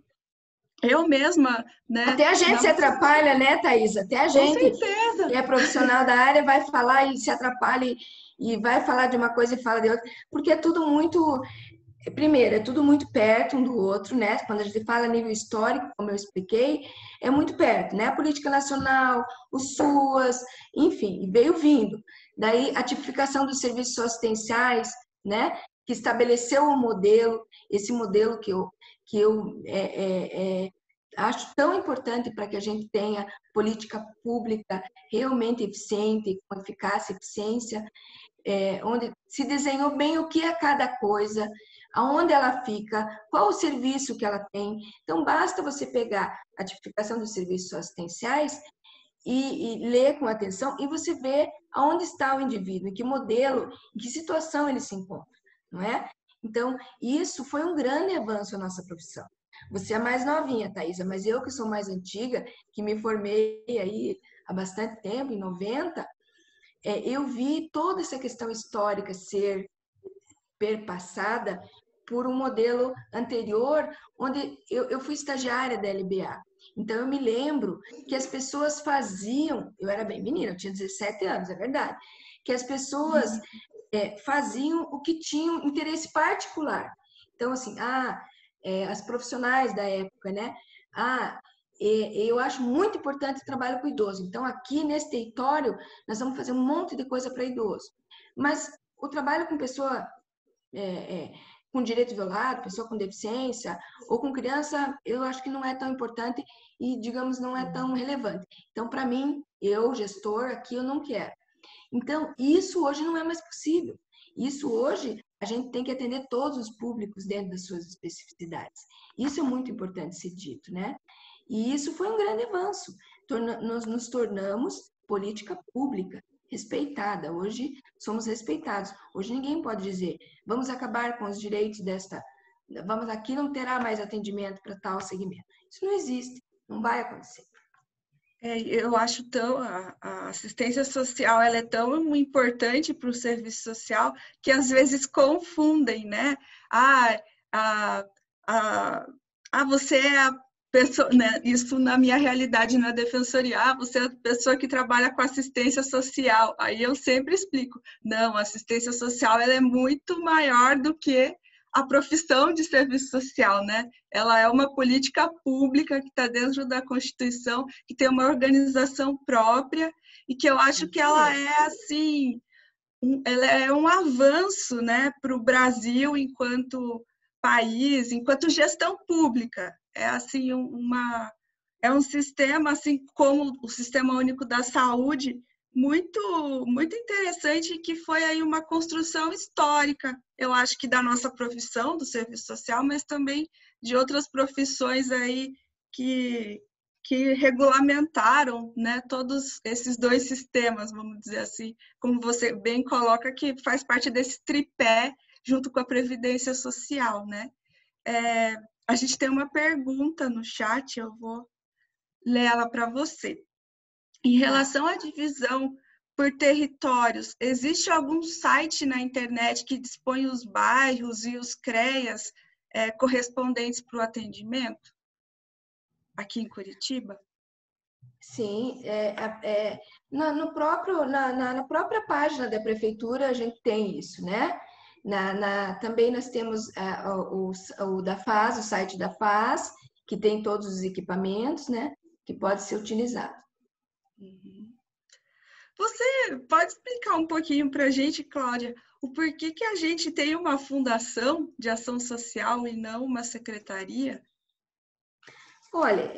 eu mesma, né? Até a gente se atrapalha, né, Thaisa? Até a gente que é profissional da área vai falar e se atrapalha e vai falar de uma coisa e fala de outra, porque é tudo muito... Primeiro, é tudo muito perto um do outro, né? Quando a gente fala a nível histórico, como eu expliquei, é muito perto, né? A política nacional, o SUAS, enfim, veio vindo. Daí, a tipificação dos serviços assistenciais, né? Que estabeleceu um modelo, esse modelo que eu acho tão importante para que a gente tenha política pública realmente eficiente, com eficácia e eficiência, onde se desenhou bem o que é cada coisa, aonde ela fica, qual o serviço que ela tem. Então, basta você pegar a tipificação dos serviços assistenciais e ler com atenção e você vê aonde está o indivíduo, em que modelo, em que situação ele se encontra, não é? Então, isso foi um grande avanço na nossa profissão. Você é mais novinha, Thaisa, mas eu que sou mais antiga, que me formei aí há bastante tempo, em 90, eu vi toda essa questão histórica ser perpassada por um modelo anterior, onde eu fui estagiária da LBA. Então, eu me lembro que as pessoas faziam, eu era bem menina, eu tinha 17 anos, é verdade, que as pessoas faziam o que tinham interesse particular. Então, assim, as profissionais da época, né? Eu acho muito importante o trabalho com idoso. Então, aqui nesse território, nós vamos fazer um monte de coisa para idoso. Mas o trabalho com pessoa com direito violado, pessoa com deficiência ou com criança, eu acho que não é tão importante e, digamos, não é tão relevante. Então, para mim, eu, gestor, aqui eu não quero. Então, isso hoje não é mais possível. Isso hoje, a gente tem que atender todos os públicos dentro das suas especificidades. Isso é muito importante ser dito, né? E isso foi um grande avanço. Nós nos tornamos política pública, respeitada. Hoje somos respeitados. Hoje ninguém pode dizer, vamos acabar com os direitos aqui não terá mais atendimento para tal segmento. Isso não existe, não vai acontecer. Eu acho a assistência social ela é tão importante para o serviço social que às vezes confundem, né? Você é a pessoa, né? Isso na minha realidade na defensoria, você é a pessoa que trabalha com assistência social. Aí eu sempre explico, não, a assistência social ela é muito maior do que a profissão de serviço social, né? Ela é uma política pública que está dentro da Constituição, que tem uma organização própria e que eu acho que ela é assim, ela é um avanço, né, para o Brasil enquanto país, enquanto gestão pública. É assim é um sistema assim como o Sistema Único da Saúde muito interessante que foi aí uma construção histórica, eu acho que da nossa profissão, do serviço social, mas também de outras profissões aí que regulamentaram, né, todos esses dois sistemas, vamos dizer assim, como você bem coloca, que faz parte desse tripé junto com a Previdência Social, né? a gente tem uma pergunta no chat, eu vou ler ela para você. Em relação à divisão por territórios, existe algum site na internet que dispõe os bairros e os CREAs correspondentes para o atendimento aqui em Curitiba? Sim, na própria página da prefeitura a gente tem isso, né? Também nós temos o da FAS, o site da FAS, que tem todos os equipamentos, né? Que pode ser utilizado. Uhum. Você pode explicar um pouquinho para a gente, Cláudia, o porquê que a gente tem uma fundação de ação social e não uma secretaria? Olha,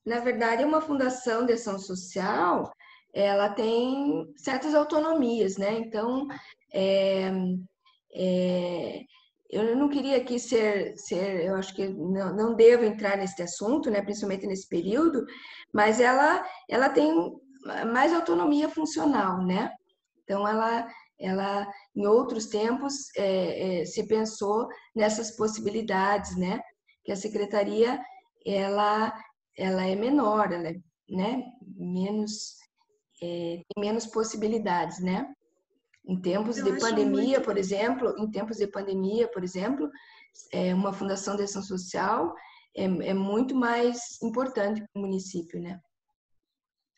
na verdade, uma fundação de ação social, ela tem certas autonomias, né? Então, é, é, eu não queria aqui eu acho que não devo entrar nesse assunto, né? Principalmente nesse período, mas ela tem mais autonomia funcional, né? Então, em outros tempos, se pensou nessas possibilidades, né? Que a secretaria, ela, ela é menor, ela é, né? Tem menos possibilidades, né? Em tempos Eu de acho pandemia, muito. por exemplo, uma fundação de ação social é muito mais importante para o município, né?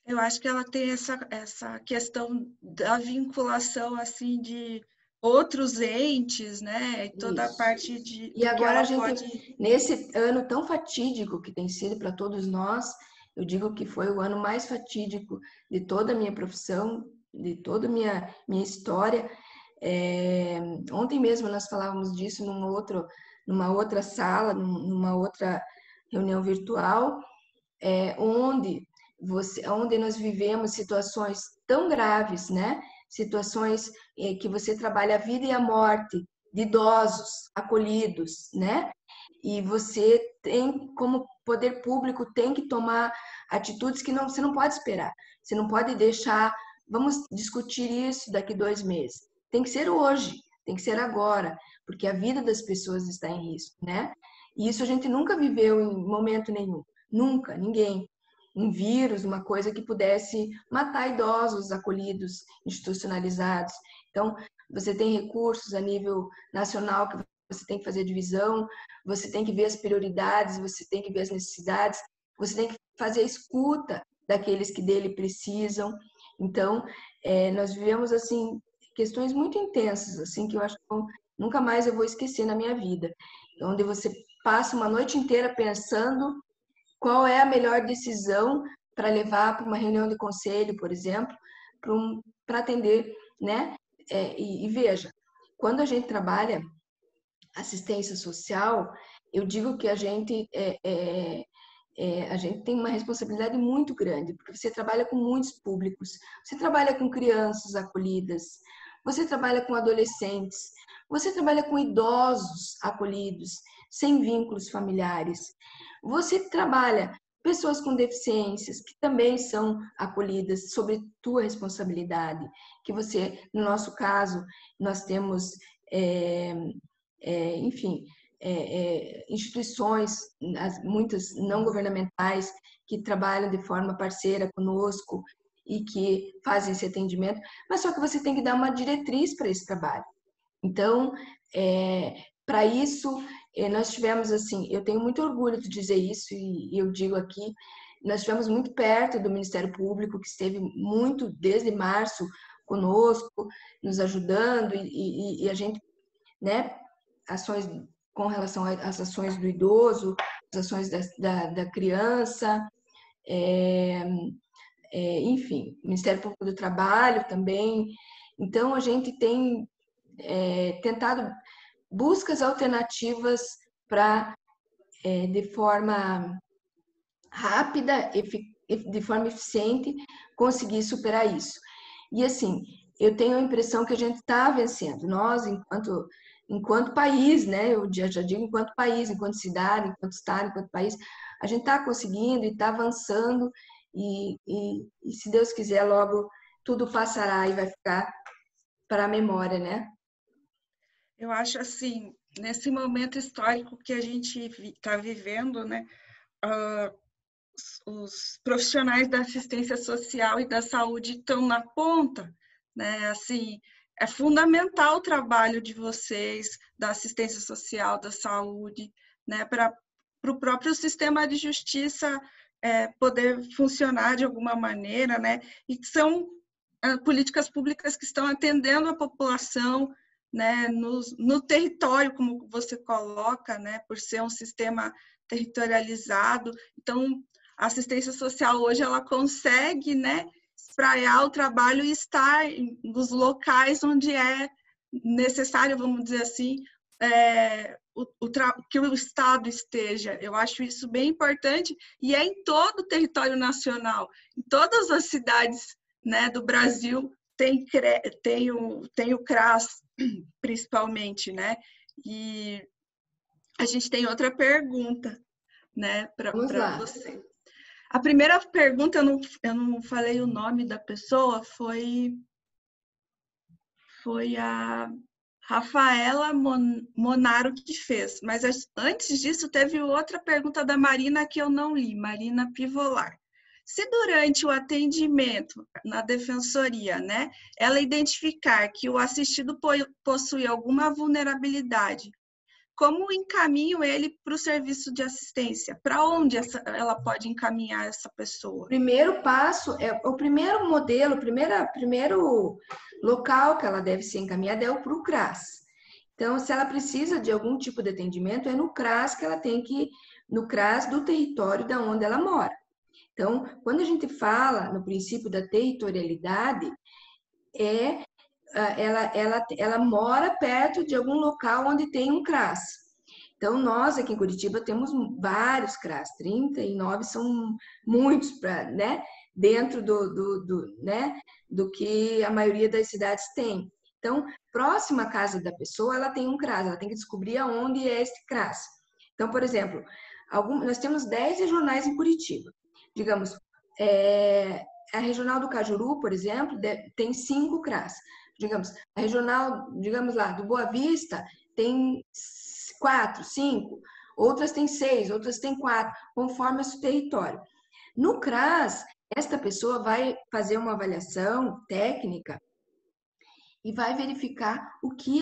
Eu acho que ela tem essa questão da vinculação assim de outros entes, né? E toda a Isso. parte E do que agora a ela gente, pode. nesse ano tão fatídico que tem sido para todos nós, eu digo que foi o ano mais fatídico de toda a minha profissão, de toda a minha história. Ontem mesmo nós falávamos disso numa outra sala, numa outra reunião virtual, onde nós vivemos situações tão graves, né? Situações que você trabalha a vida e a morte de idosos acolhidos, né? E você tem, como poder público, tem que tomar atitudes que você não pode esperar. Você não pode deixar, vamos discutir isso daqui 2 meses. Tem que ser hoje, tem que ser agora, porque a vida das pessoas está em risco, né? E isso a gente nunca viveu em momento nenhum. Nunca, ninguém. Um vírus, uma coisa que pudesse matar idosos acolhidos, institucionalizados. Então, você tem recursos a nível nacional que você tem que fazer divisão, você tem que ver as prioridades, você tem que ver as necessidades, você tem que fazer a escuta daqueles que dele precisam. Então, nós vivemos assim questões muito intensas, assim que eu acho que nunca mais eu vou esquecer na minha vida, onde você passa uma noite inteira pensando qual é a melhor decisão para levar para uma reunião de conselho, por exemplo, para atender, né? E veja, quando a gente trabalha assistência social, eu digo que a gente tem uma responsabilidade muito grande, porque você trabalha com muitos públicos, você trabalha com crianças acolhidas, você trabalha com adolescentes, você trabalha com idosos acolhidos, sem vínculos familiares, você trabalha pessoas com deficiências que também são acolhidas sob tua responsabilidade, que você, no nosso caso, nós temos enfim, instituições, muitas não governamentais, que trabalham de forma parceira conosco e que fazem esse atendimento, mas só que você tem que dar uma diretriz para esse trabalho. Então, para isso, nós tivemos assim, eu tenho muito orgulho de dizer isso e eu digo aqui, nós estivemos muito perto do Ministério Público, que esteve muito desde março conosco, nos ajudando e a gente, né, ações com relação às ações do idoso, as ações da criança, enfim, Ministério Público do Trabalho também. Então, a gente tem tentado buscas alternativas para, de forma rápida, de forma eficiente, conseguir superar isso. E assim, eu tenho a impressão que a gente está vencendo. Nós, enquanto país, né? Eu já digo enquanto país, enquanto cidade, enquanto estado, enquanto país, a gente está conseguindo e está avançando e se Deus quiser, logo tudo passará e vai ficar para a memória, né? Eu acho assim, nesse momento histórico que a gente está vivendo, né, os profissionais da assistência social e da saúde estão na ponta, né? Assim, é fundamental o trabalho de vocês, da assistência social, da saúde, né, para o próprio sistema de justiça poder funcionar de alguma maneira, né? E são políticas públicas que estão atendendo a população, né, no território, como você coloca, né, por ser um sistema territorializado. Então, a assistência social hoje ela consegue, né, espraiar o trabalho e estar nos locais onde é necessário, vamos dizer assim, que o Estado esteja. Eu acho isso bem importante e é em todo o território nacional, em todas as cidades, né, do Brasil tem o CRAS, principalmente, né? E a gente tem outra pergunta, né, para Vamos lá. você. A primeira pergunta, eu não falei o nome da pessoa, foi a Rafaela Monaro que fez. Mas antes disso, teve outra pergunta da Marina que eu não li, Marina Pivolar. Se durante o atendimento na defensoria, né, ela identificar que o assistido possui alguma vulnerabilidade, como encaminho ele para o serviço de assistência? Para onde ela pode encaminhar essa pessoa? Primeiro passo, o primeiro modelo, primeiro local que ela deve ser encaminhada é para o CRAS. Então, se ela precisa de algum tipo de atendimento, é no CRAS que ela tem que ir, no CRAS do território da onde ela mora. Então, quando a gente fala no princípio da territorialidade, ela mora perto de algum local onde tem um CRAS. Então, nós aqui em Curitiba temos vários CRAS, 39 são muitos, né? Dentro né? Do que a maioria das cidades tem. Então, próxima à casa da pessoa, ela tem um CRAS, ela tem que descobrir aonde é esse CRAS. Então, por exemplo, nós temos 10 regionais em Curitiba. Digamos, a regional do Cajuru, por exemplo, tem 5 CRAS. Digamos, a regional, digamos lá, do Boa Vista tem 4, 5, outras têm 6, outras têm 4, conforme o seu território. No CRAS, esta pessoa vai fazer uma avaliação técnica e vai verificar o que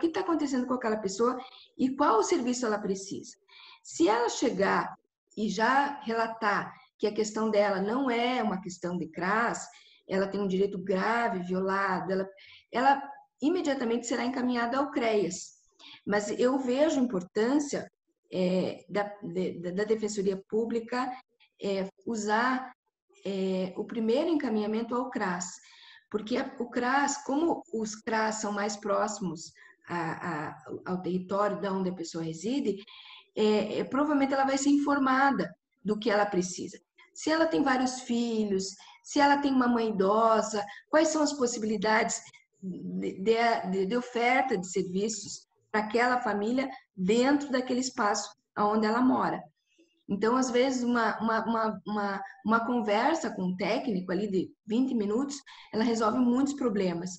está acontecendo com aquela pessoa e qual o serviço ela precisa. Se ela chegar e já relatar que a questão dela não é uma questão de CRAS, ela tem um direito grave violado, ela imediatamente será encaminhada ao CREAS. Mas eu vejo a importância da Defensoria Pública usar o primeiro encaminhamento ao CRAS, porque o CRAS, como os CRAS são mais próximos ao território de onde a pessoa reside, provavelmente ela vai ser informada do que ela precisa. Se ela tem vários filhos, se ela tem uma mãe idosa, quais são as possibilidades de oferta de serviços para aquela família dentro daquele espaço onde ela mora. Então, às vezes, uma conversa com um técnico ali de 20 minutos, ela resolve muitos problemas.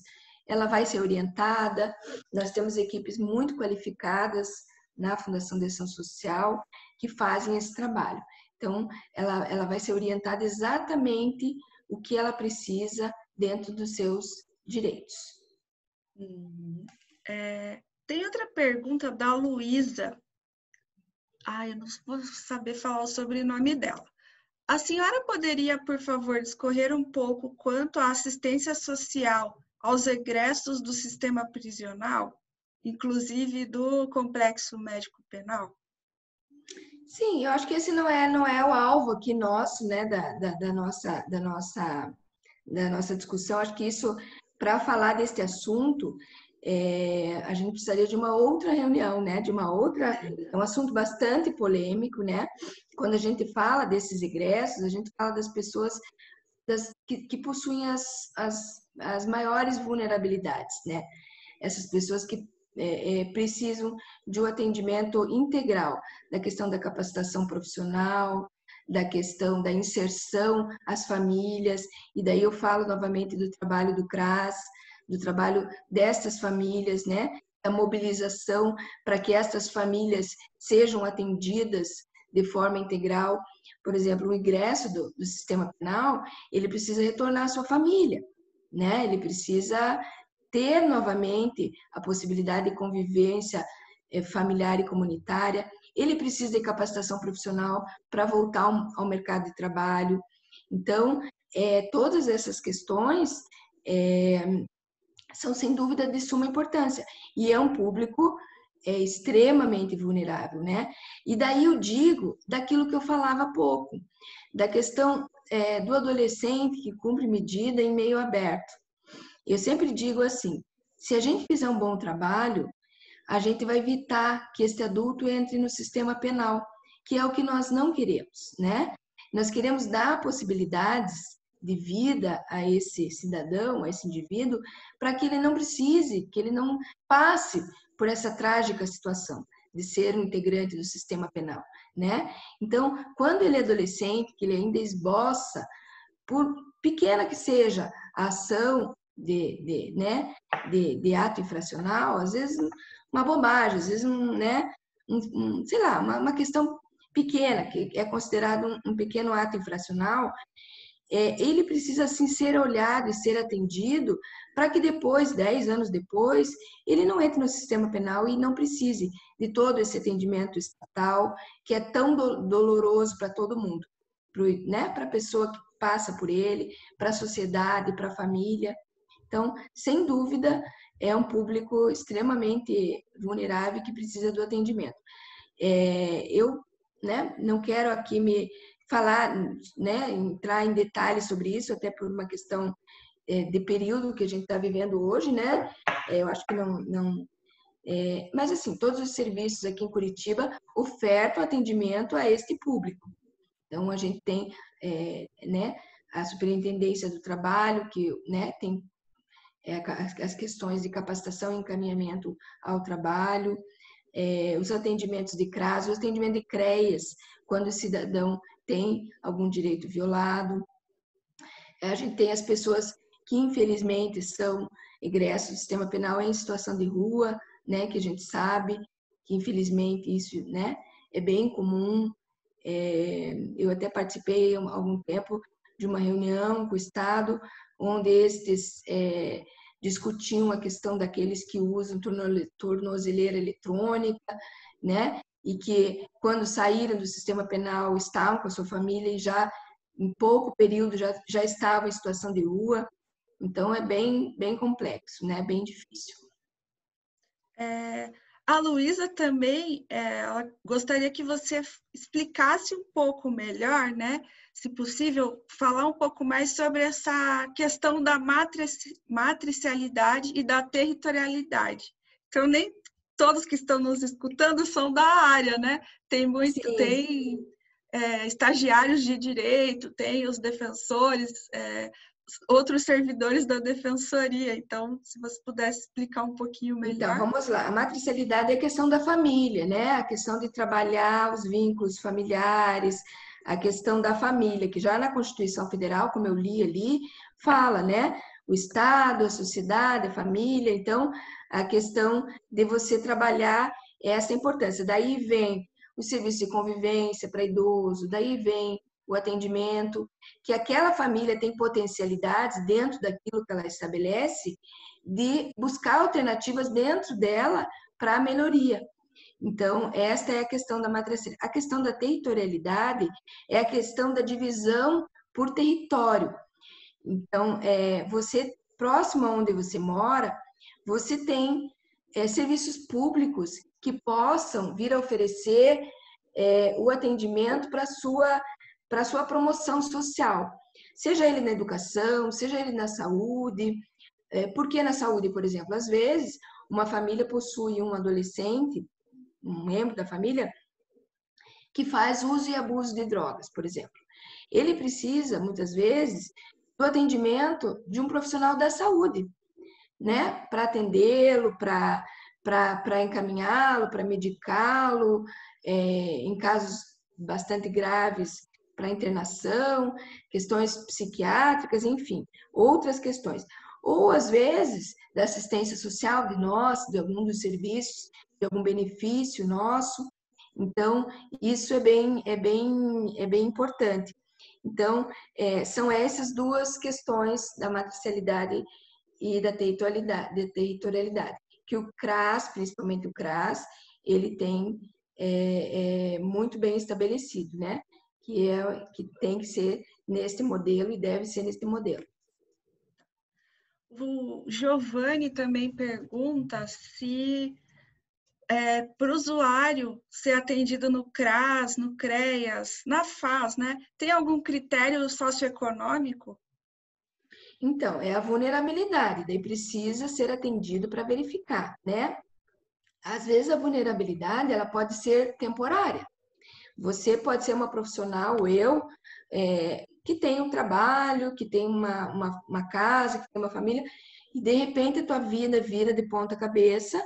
Ela vai ser orientada, nós temos equipes muito qualificadas na Fundação de Ação Social que fazem esse trabalho. Então, ela vai ser orientada exatamente o que ela precisa dentro dos seus direitos. Tem outra pergunta da Luísa. Eu não vou saber falar o sobrenome dela. A senhora poderia, por favor, discorrer um pouco quanto à assistência social aos egressos do sistema prisional, inclusive do complexo médico penal? Sim, eu acho que esse não é o alvo aqui nosso, né, da nossa discussão. Acho que isso, para falar deste assunto, a gente precisaria de uma outra reunião, né? É um assunto bastante polêmico, né? Quando a gente fala desses egressos, a gente fala das pessoas que possuem as maiores vulnerabilidades, né? Essas pessoas que precisam de um atendimento integral, da questão da capacitação profissional, da questão da inserção às famílias, e daí eu falo novamente do trabalho do CRAS, do trabalho dessas famílias, né? a mobilização para que essas famílias sejam atendidas de forma integral. Por exemplo, o ingresso do sistema penal, ele precisa retornar à sua família, né? Ele precisa ter novamente a possibilidade de convivência familiar e comunitária, ele precisa de capacitação profissional para voltar ao mercado de trabalho. Então, todas essas questões são, sem dúvida, de suma importância. E é um público extremamente vulnerável, né? E daí eu digo daquilo que eu falava há pouco, da questão do adolescente que cumpre medida em meio aberto. Eu sempre digo assim, se a gente fizer um bom trabalho, a gente vai evitar que esse adulto entre no sistema penal, que é o que nós não queremos, né? Nós queremos dar possibilidades de vida a esse cidadão, a esse indivíduo, para que ele não precise, que ele não passe por essa trágica situação de ser um integrante do sistema penal, né? Então, quando ele é adolescente, que ele ainda esboça, por pequena que seja a ação de ato infracional, às vezes uma bobagem, às vezes sei lá, uma questão pequena, que é considerado um pequeno ato infracional, ele precisa assim ser olhado e ser atendido para que depois, 10 anos depois, ele não entre no sistema penal e não precise de todo esse atendimento estatal que é tão doloroso para todo mundo, né? Para a pessoa que passa por ele, para a sociedade, para a família. Então, sem dúvida, é um público extremamente vulnerável que precisa do atendimento. Eu, né, não quero aqui me falar, né, entrar em detalhes sobre isso, até por uma questão de período que a gente está vivendo hoje, né? Eu acho que não mas, assim, todos os serviços aqui em Curitiba ofertam atendimento a este público. Então, a gente tem né, a Superintendência do Trabalho, que, né, tem as questões de capacitação e encaminhamento ao trabalho, os atendimentos de CRAS, os atendimentos de CREAS, quando o cidadão tem algum direito violado. A gente tem as pessoas que, infelizmente, são egressos do sistema penal em situação de rua, né, que a gente sabe que, infelizmente, isso, né, é bem comum. Eu até participei há algum tempo de uma reunião com o Estado, onde estes discutiam a questão daqueles que usam tornozeleira eletrônica, né? E que, quando saíram do sistema penal, estavam com a sua família e já, em pouco período, já estavam em situação de rua. Então, é bem complexo, né? Bem difícil. A Luísa também, ela gostaria que você explicasse um pouco melhor, né? Se possível, falar um pouco mais sobre essa questão da matricialidade e da territorialidade. Então, nem todos que estão nos escutando são da área, né? Tem estagiários de direito, tem os defensores, outros servidores da defensoria. Então, se você pudesse explicar um pouquinho melhor. Então, vamos lá. A matricialidade é a questão da família, né? A questão de trabalhar os vínculos familiares, a questão da família, que já na Constituição Federal, como eu li ali, fala, né? O Estado, a sociedade, a família. Então, a questão de você trabalhar essa importância. Daí vem o serviço de convivência para idoso, daí vem o atendimento, que aquela família tem potencialidades dentro daquilo que ela estabelece, de buscar alternativas dentro dela para a melhoria. Então, esta é a questão da matricialidade. A questão da territorialidade é a questão da divisão por território. Então, você, próximo a onde você mora, você tem serviços públicos que possam vir a oferecer o atendimento para a sua promoção social. Seja ele na educação, seja ele na saúde. Por que na saúde, por exemplo? Às vezes, uma família possui um adolescente, um membro da família, que faz uso e abuso de drogas, por exemplo. Ele precisa, muitas vezes, do atendimento de um profissional da saúde, né? Para atendê-lo, para encaminhá-lo, para medicá-lo, em casos bastante graves, para internação, questões psiquiátricas, enfim, outras questões. ou às vezes da assistência social de nós, de algum dos serviços, de algum benefício nosso. Então, isso é bem importante. Então, são essas duas questões da matricialidade e da territorialidade, que o CRAS, principalmente o CRAS, ele tem muito bem estabelecido, né? Que tem que ser neste modelo e deve ser neste modelo. O Giovanni também pergunta se para o usuário ser atendido no CRAS, no CREAS, na FAS, né? Tem algum critério socioeconômico? Então, é a vulnerabilidade, daí precisa ser atendido para verificar, né? Às vezes a vulnerabilidade, ela pode ser temporária. Você pode ser uma profissional, que tem um trabalho, que tem uma casa, que tem uma família, e de repente a tua vida vira de ponta cabeça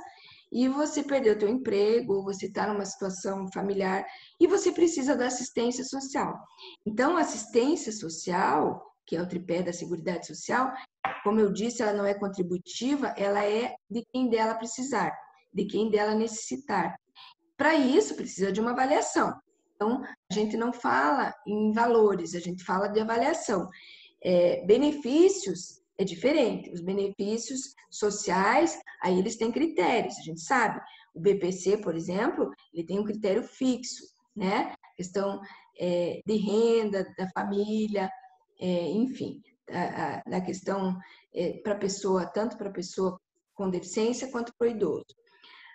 e você perdeu teu emprego, ou você está numa situação familiar e você precisa da assistência social. Então, a assistência social, que é o tripé da Seguridade Social, como eu disse, ela não é contributiva, ela é de quem dela precisar, de quem dela necessitar. Para isso, precisa de uma avaliação. Então, a gente não fala em valores, a gente fala de avaliação. Benefícios é diferente. Os benefícios sociais, aí eles têm critérios, a gente sabe. O BPC, por exemplo, ele tem um critério fixo, né? Questão de renda da família, enfim, na questão para pessoa, tanto para a pessoa com deficiência quanto para o idoso.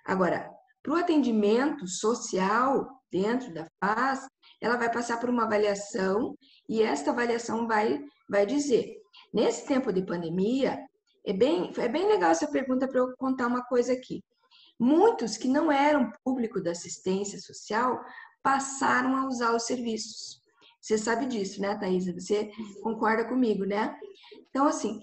Agora, para o atendimento social dentro da FAS, ela vai passar por uma avaliação e esta avaliação vai dizer. Nesse tempo de pandemia, é bem legal essa pergunta para eu contar uma coisa aqui. Muitos que não eram público da assistência social passaram a usar os serviços. Você sabe disso, né, Thaisa? Você concorda comigo, né? Então, assim,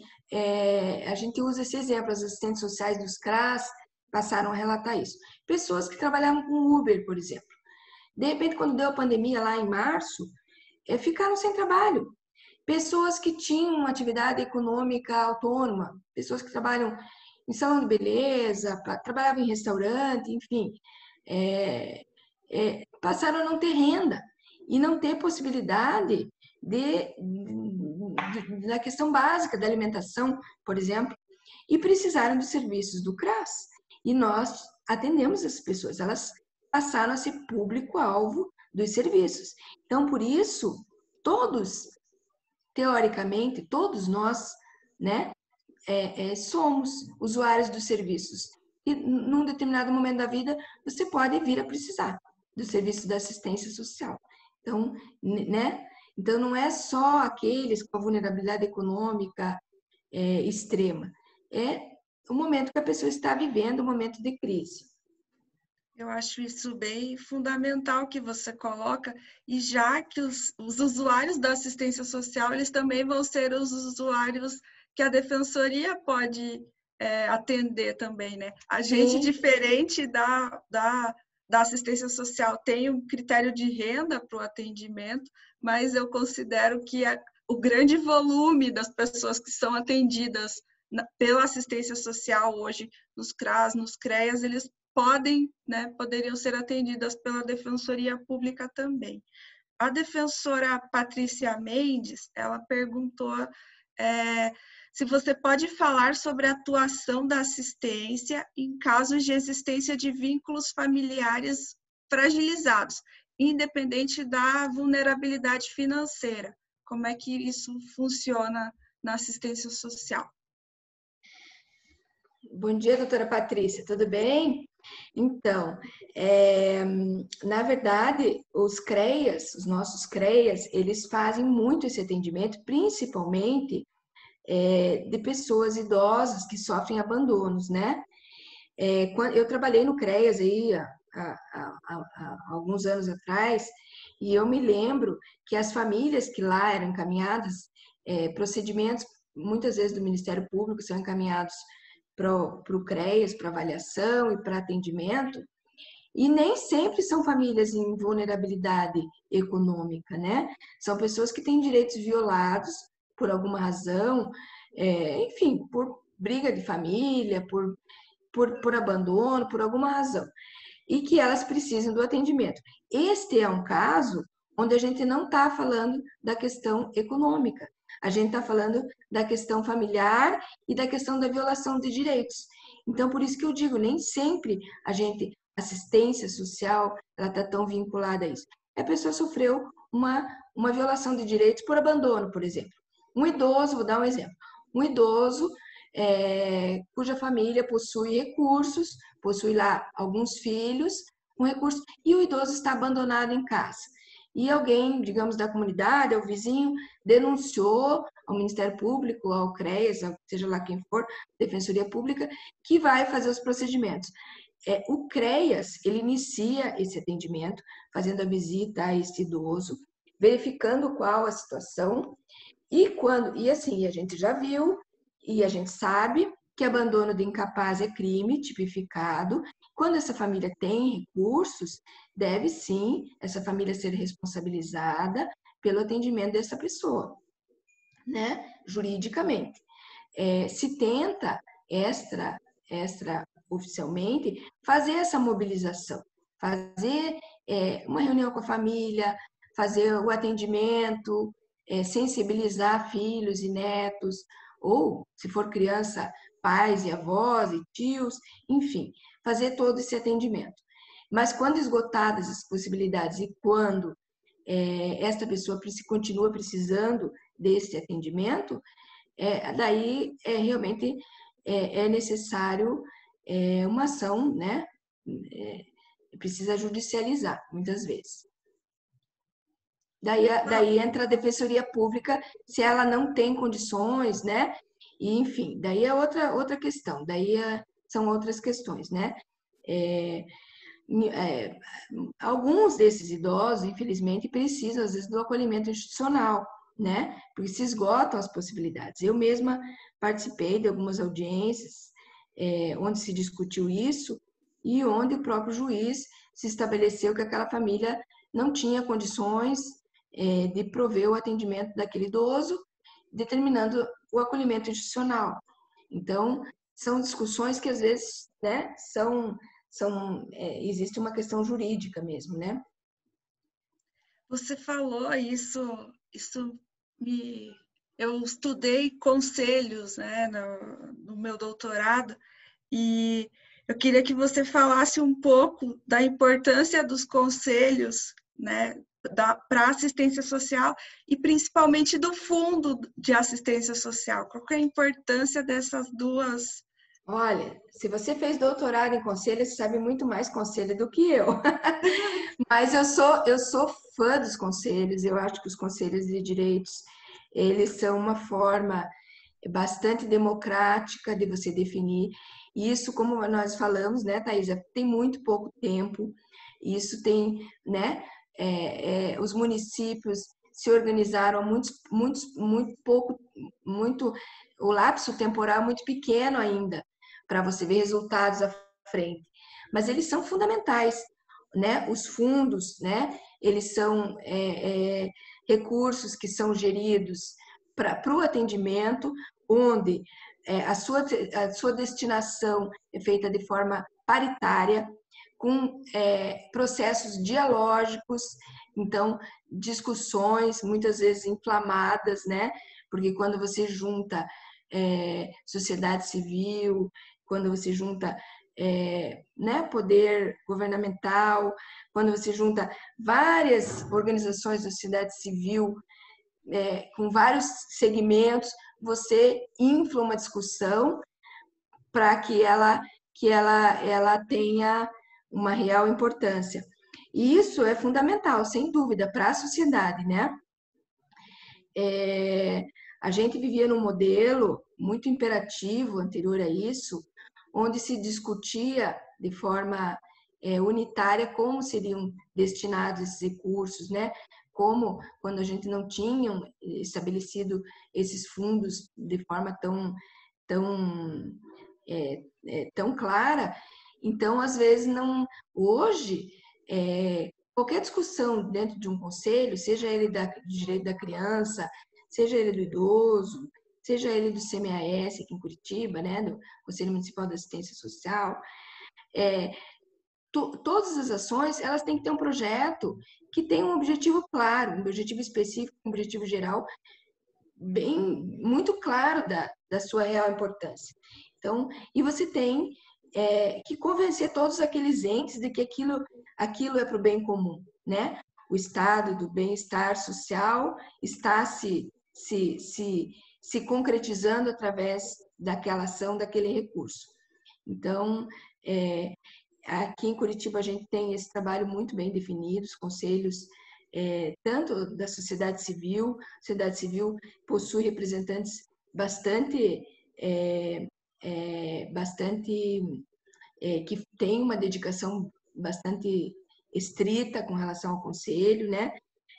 a gente usa esse exemplo, as assistentes sociais dos CRAS passaram a relatar isso. Pessoas que trabalhavam com Uber, por exemplo. De repente, quando deu a pandemia lá em março, ficaram sem trabalho. Pessoas que tinham uma atividade econômica autônoma, pessoas que trabalham em salão de beleza, trabalhavam em restaurante, enfim, passaram a não ter renda e não ter possibilidade da questão básica da alimentação, por exemplo, e precisaram dos serviços do CRAS. E nós atendemos essas pessoas, elas passaram a ser público-alvo dos serviços. Então, por isso, todos, teoricamente, todos nós, né, somos usuários dos serviços. E num determinado momento da vida, você pode vir a precisar do serviço da assistência social. Então, né? Então, não é só aqueles com a vulnerabilidade econômica extrema. É o momento que a pessoa está vivendo, um momento de crise. Eu acho isso bem fundamental que você coloca, e já que os usuários da assistência social, eles também vão ser os usuários que a defensoria pode atender também, né? A gente, diferente da assistência social, tem um critério de renda para o atendimento, mas eu considero que o grande volume das pessoas que são atendidas pela assistência social hoje, nos CRAS, nos CREAS, eles poderiam ser atendidas pela Defensoria Pública também. A defensora Patrícia Mendes, ela perguntou se você pode falar sobre a atuação da assistência em casos de existência de vínculos familiares fragilizados, independente da vulnerabilidade financeira. Como é que isso funciona na assistência social? Bom dia, doutora Patrícia, tudo bem? Então, na verdade, os CREAS, os nossos CREAS, eles fazem muito esse atendimento, principalmente de pessoas idosas que sofrem abandonos, né? Eu trabalhei no CREAS aí há alguns anos atrás, e eu me lembro que as famílias que lá eram encaminhadas, procedimentos, muitas vezes do Ministério Público, são encaminhados para o CREAS, para avaliação e para atendimento, e nem sempre são famílias em vulnerabilidade econômica, né? São pessoas que têm direitos violados por alguma razão, enfim, por briga de família, por abandono, por alguma razão, e que elas precisam do atendimento. Este é um caso onde a gente não está falando da questão econômica, a gente está falando da questão familiar e da questão da violação de direitos. Então, por isso que eu digo, nem sempre assistência social, ela está tão vinculada a isso. A pessoa sofreu uma violação de direitos por abandono, por exemplo. Um idoso, vou dar um exemplo, um idoso cuja família possui recursos, possui lá alguns filhos com recursos, e o idoso está abandonado em casa. E alguém, digamos, da comunidade, o vizinho, denunciou ao Ministério Público, ao CREAS, seja lá quem for, Defensoria Pública, que vai fazer os procedimentos. O CREAS, ele inicia esse atendimento, fazendo a visita a esse idoso, verificando qual a situação, e assim, a gente já viu, e a gente sabe que abandono de incapaz é crime tipificado. Quando essa família tem recursos, deve sim essa família ser responsabilizada pelo atendimento dessa pessoa, né? Juridicamente. Se tenta extraoficialmente fazer essa mobilização, fazer uma reunião com a família, fazer o atendimento, sensibilizar filhos e netos, ou, se for criança, pais e avós e tios, enfim, fazer todo esse atendimento. Mas quando esgotadas as possibilidades e quando esta pessoa continua precisando desse atendimento, daí realmente é necessário uma ação, né? Precisa judicializar, muitas vezes. Daí entra a Defensoria Pública, se ela não tem condições, né? E, enfim, daí é outra questão, são outras questões, né? Alguns desses idosos, infelizmente, precisam, às vezes, do acolhimento institucional, né? Porque se esgotam as possibilidades. Eu mesma participei de algumas audiências onde se discutiu isso e onde o próprio juiz se estabeleceu que aquela família não tinha condições de prover o atendimento daquele idoso, determinando o acolhimento institucional. Então, são discussões que, às vezes, né, existe uma questão jurídica mesmo, né? Você falou isso eu estudei conselhos, né, no meu doutorado, e eu queria que você falasse um pouco da importância dos conselhos, né, para assistência social e principalmente do fundo de assistência social. Qual que é a importância dessas duas? Olha, se você fez doutorado em conselho, você sabe muito mais conselho do que eu. Mas eu sou fã dos conselhos. Eu acho que os conselhos de direitos, eles são uma forma bastante democrática de você definir. Isso, como nós falamos, né, Thaisa, tem muito pouco tempo. Isso tem, né, os municípios se organizaram muito pouco, o lapso temporal é muito pequeno ainda para você ver resultados à frente. Mas eles são fundamentais, né? Os fundos, né? Eles são recursos que são geridos para o atendimento, onde a sua destinação é feita de forma paritária, com processos dialógicos, então, discussões muitas vezes inflamadas, né? Porque quando você junta sociedade civil, quando você junta né, poder governamental, quando você junta várias organizações da sociedade civil com vários segmentos, você infla uma discussão para que ela tenha uma real importância. E isso é fundamental, sem dúvida, para a sociedade, né? A gente vivia num modelo muito imperativo anterior a isso, onde se discutia de forma unitária como seriam destinados esses recursos, né? Como, quando a gente não tinha estabelecido esses fundos de forma tão clara, então, às vezes, não. Hoje, qualquer discussão dentro de um conselho, seja ele do direito da criança, seja ele do idoso, seja ele do CMAS aqui em Curitiba, né, do Conselho Municipal de Assistência Social, todas as ações, elas têm que ter um projeto que tenha um objetivo claro, um objetivo específico, um objetivo geral, bem, muito claro da sua real importância. Então, e você tem que convencer todos aqueles entes de que aquilo é para o bem comum, né? O estado do bem-estar social está se concretizando através daquela ação, daquele recurso. Então, aqui em Curitiba a gente tem esse trabalho muito bem definido, os conselhos tanto da sociedade civil. A sociedade civil possui representantes bastante que têm uma dedicação bastante estrita com relação ao conselho, né?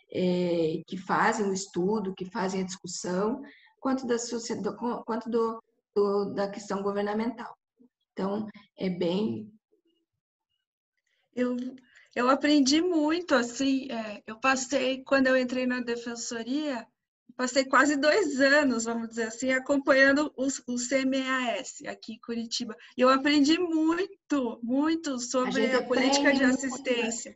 Que fazem o estudo, que fazem a discussão, quanto da questão governamental. Então, é bem... Eu aprendi muito, assim, eu passei, quando eu entrei na defensoria, passei quase 2 anos, vamos dizer assim, acompanhando o CMAS aqui em Curitiba. E eu aprendi muito, muito sobre a política de assistência.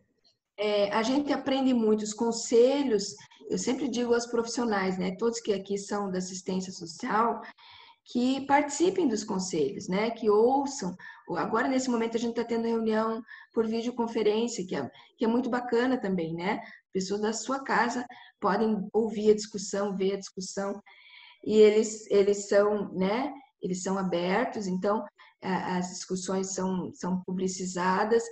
A gente aprende muito, os conselhos, eu sempre digo aos profissionais, né, todos que aqui são da assistência social, que participem dos conselhos, né, que ouçam. Agora, nesse momento, a gente está tendo reunião por videoconferência, que é muito bacana também, né? Pessoas da sua casa podem ouvir a discussão, ver a discussão, e eles são, né, eles são abertos, então as discussões são publicizadas,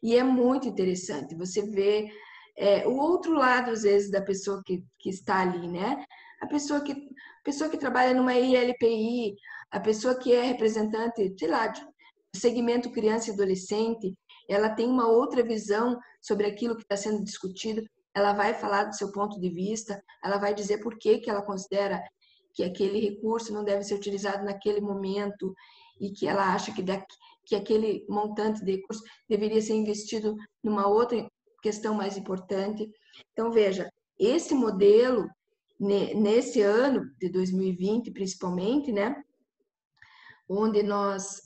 e é muito interessante você ver o outro lado, às vezes, da pessoa que está ali, né? A pessoa que trabalha numa ILPI, a pessoa que é representante, sei lá, do segmento criança e adolescente, ela tem uma outra visão sobre aquilo que está sendo discutido, ela vai falar do seu ponto de vista, ela vai dizer por que ela considera que aquele recurso não deve ser utilizado naquele momento e que ela acha que aquele montante de recurso deveria ser investido numa outra questão mais importante. Então, veja, esse modelo, nesse ano de 2020, principalmente, né, onde nós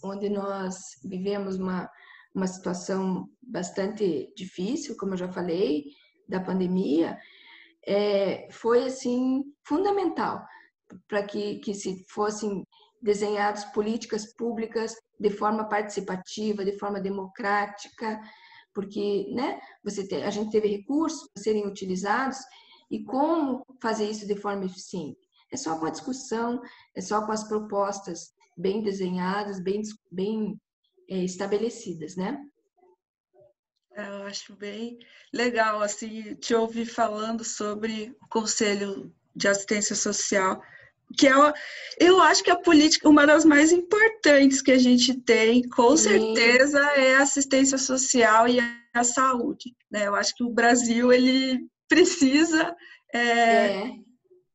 vivemos uma situação bastante difícil, como eu já falei, da pandemia, foi, assim, fundamental para que se fossem desenhadas políticas públicas de forma participativa, de forma democrática, porque, né, a gente teve recursos para serem utilizados, e como fazer isso de forma eficiente? É só com a discussão, é só com as propostas bem desenhadas, bem estabelecidas, né? Eu acho bem legal, assim, te ouvir falando sobre o Conselho de Assistência Social, que eu acho que a política, uma das mais importantes que a gente tem, com certeza, é a assistência social e a saúde, né? Eu acho que o Brasil, ele precisa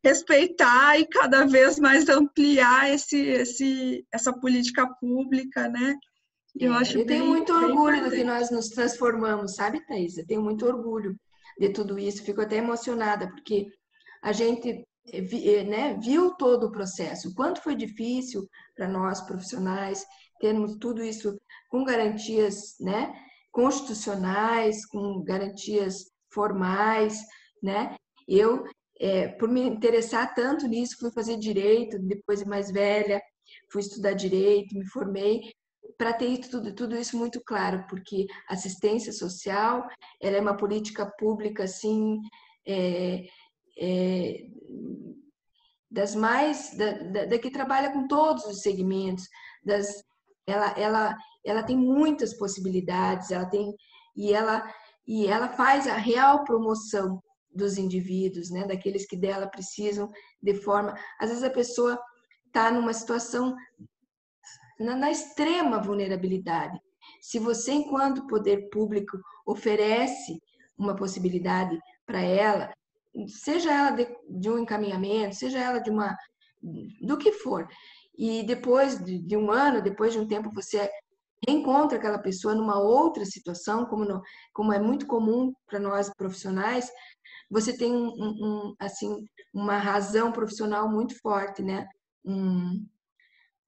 respeitar e cada vez mais ampliar essa política pública, né? Eu tenho muito orgulho do que importante. nós nos transformamos, sabe, Thaís? Eu tenho muito orgulho de tudo isso, fico até emocionada, porque a gente né, viu todo o processo, o quanto foi difícil para nós profissionais termos tudo isso com garantias, né, constitucionais, com garantias formais, né? Eu, por me interessar tanto nisso, fui fazer direito, depois de mais velha, fui estudar direito, me formei, para ter tudo isso muito claro, porque assistência social, ela é uma política pública, assim, das mais, da que trabalha com todos os segmentos, ela tem muitas possibilidades, e ela faz a real promoção dos indivíduos, né, daqueles que dela precisam, de forma, às vezes a pessoa está numa situação na extrema vulnerabilidade. Se você, enquanto poder público, oferece uma possibilidade para ela, seja ela de um encaminhamento, seja ela do que for, e depois de um ano, depois de um tempo, você reencontra aquela pessoa numa outra situação, como é muito comum para nós profissionais, você tem assim, uma razão profissional muito forte, né? um,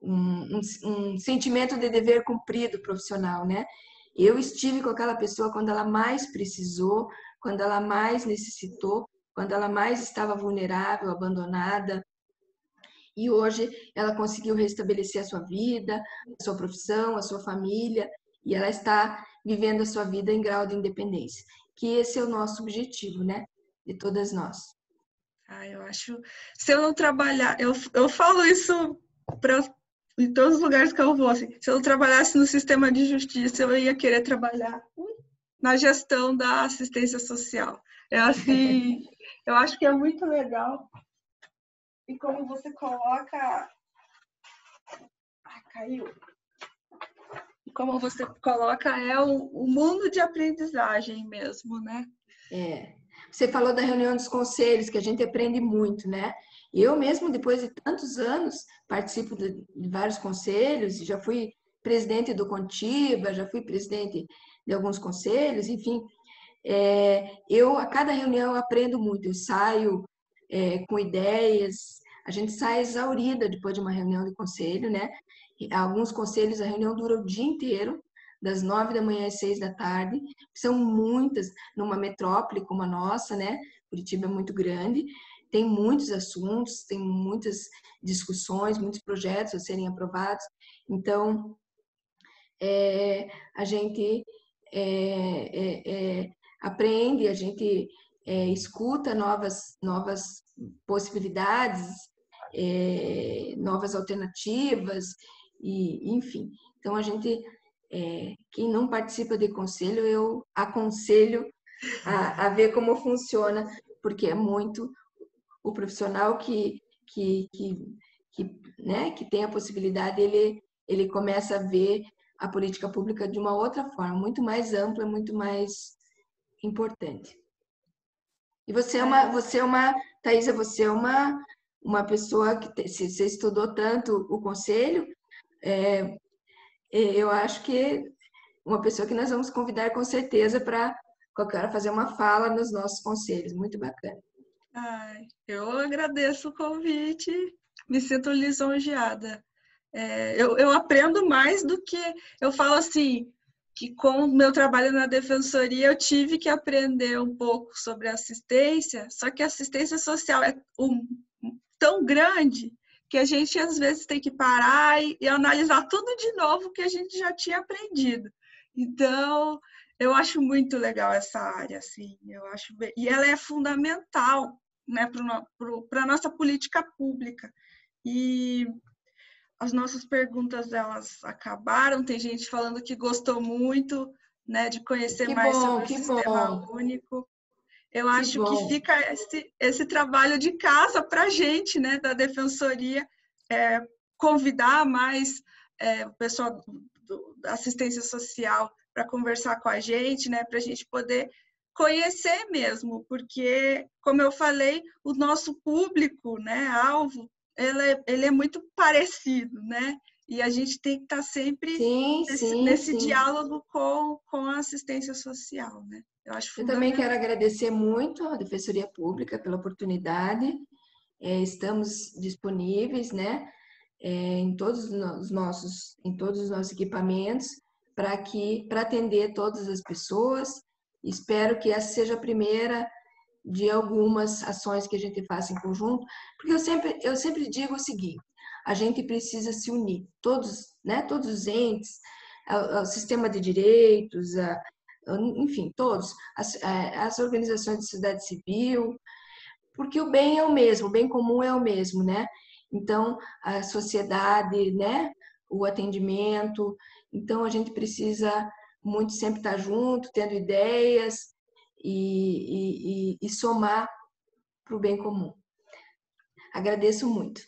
um sentimento de dever cumprido profissional, né? Eu estive com aquela pessoa quando ela mais precisou, quando ela mais necessitou, quando ela mais estava vulnerável, abandonada, e hoje ela conseguiu restabelecer a sua vida, a sua profissão, a sua família, e ela está vivendo a sua vida em grau de independência. Que esse é o nosso objetivo, né? De todas nós. Eu acho, se eu não trabalhar, eu falo isso para em todos os lugares que eu vou, assim, se eu não trabalhasse no sistema de justiça, eu ia querer trabalhar na gestão da assistência social. É assim, eu acho que é muito legal. E como você coloca... Ai, caiu. E como você coloca, é o mundo de aprendizagem mesmo, né? Você falou da reunião dos conselhos, que a gente aprende muito, né? Eu mesmo, depois de tantos anos, participo de vários conselhos, já fui presidente do Contiba, já fui presidente de alguns conselhos, enfim. Eu, a cada reunião, aprendo muito, eu saio com ideias, a gente sai exaurida depois de uma reunião de conselho, né? Alguns conselhos, a reunião dura o dia inteiro, das 9 da manhã às 6 da tarde, são muitas, numa metrópole como a nossa, né? Curitiba é muito grande, tem muitos assuntos, tem muitas discussões, muitos projetos a serem aprovados, então a gente aprende, a gente escuta novas possibilidades, novas alternativas, e enfim. Então, a gente, quem não participa de conselho, eu aconselho a ver como funciona, porque é muito o profissional né, que tem a possibilidade, ele começa a ver a política pública de uma outra forma, muito mais ampla, muito mais importante. E Thaisa, você é uma pessoa que você estudou tanto o conselho, eu acho que uma pessoa que nós vamos convidar com certeza para qualquer hora fazer uma fala nos nossos conselhos, muito bacana. Eu agradeço o convite, me sinto lisonjeada. Eu aprendo mais do que... Eu falo assim, que com o meu trabalho na defensoria eu tive que aprender um pouco sobre assistência, só que a assistência social é tão grande que a gente às vezes tem que parar e analisar tudo de novo que a gente já tinha aprendido. Então, eu acho muito legal essa área, assim, e ela é fundamental, né, para a nossa política pública. E as nossas perguntas, elas acabaram, tem gente falando que gostou muito, né, de conhecer mais sobre o Sistema Único. Eu acho que fica esse trabalho de casa para a gente, né, da Defensoria, convidar mais o pessoal da assistência social para conversar com a gente, né, para a gente poder conhecer mesmo, porque, como eu falei, o nosso público, né, alvo, ele é muito parecido, né? E a gente tem que estar sempre nesse diálogo com a assistência social, né? Eu também quero agradecer muito à Defensoria Pública pela oportunidade. Estamos disponíveis, né, em todos os nossos equipamentos para atender todas as pessoas. Espero que essa seja a primeira de algumas ações que a gente faça em conjunto, porque eu sempre digo o seguinte: a gente precisa se unir, todos, né, todos os entes, ao sistema de direitos, enfim, todos, as organizações de sociedade civil, porque o bem é o mesmo, o bem comum é o mesmo, né? Então, a sociedade, né, o atendimento, então a gente precisa muito sempre estar junto, tendo ideias e somar para o bem comum. Agradeço muito.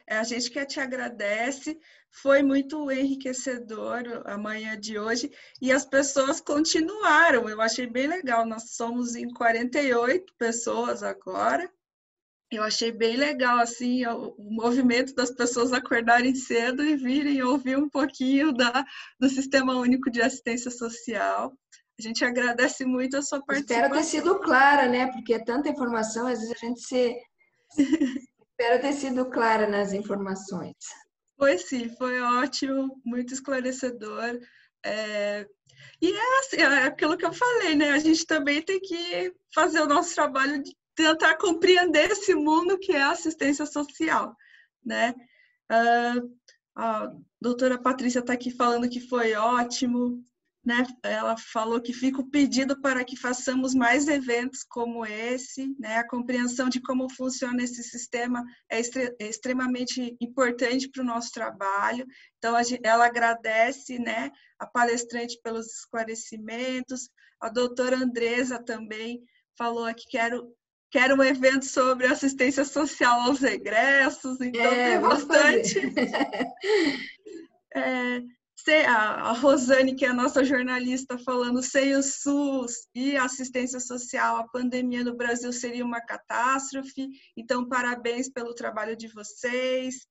A gente que te agradece, foi muito enriquecedor a manhã de hoje e as pessoas continuaram, eu achei bem legal, nós somos em 48 pessoas agora, eu achei bem legal assim, o movimento das pessoas acordarem cedo e virem ouvir um pouquinho do Sistema Único de Assistência Social. A gente agradece muito a sua participação. Espero ter sido clara, né? Porque é tanta informação, às vezes a gente Espero ter sido clara nas informações. Foi sim, foi ótimo, muito esclarecedor. E é assim, é aquilo que eu falei, né? A gente também tem que fazer o nosso trabalho de tentar compreender esse mundo que é a assistência social, né? Ah, a doutora Patrícia está aqui falando que foi ótimo, né? Ela falou que fica o pedido para que façamos mais eventos como esse, né? A compreensão de como funciona esse sistema é extremamente importante para o nosso trabalho. Então, ela agradece, né, a palestrante pelos esclarecimentos. A doutora Andresa também falou aqui que quero um evento sobre assistência social aos egressos, então tem Vamos fazer. bastante. A Rosane, que é a nossa jornalista, falando sem o SUS e assistência social, a pandemia no Brasil seria uma catástrofe. Então, parabéns pelo trabalho de vocês.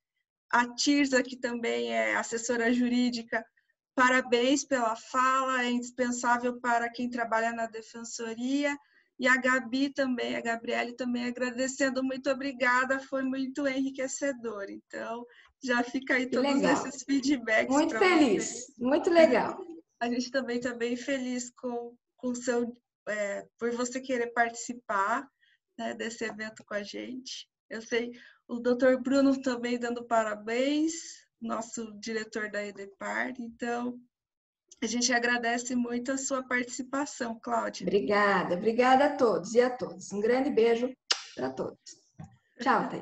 A Tirza, que também é assessora jurídica, parabéns pela fala, é indispensável para quem trabalha na defensoria. E a Gabi também, a Gabriele também agradecendo, muito obrigada, foi muito enriquecedor. Então, já fica aí Que todos legal. esses feedbacks Muito para feliz, vocês. muito legal. A gente também está bem feliz com seu, por você querer participar, né, desse evento com a gente. Eu sei, o doutor Bruno também dando parabéns, nosso diretor da EDEPAR. Então, a gente agradece muito a sua participação, Cláudia. Obrigada, obrigada a todos e a todas. Um grande beijo para todos. Tchau, Thaís.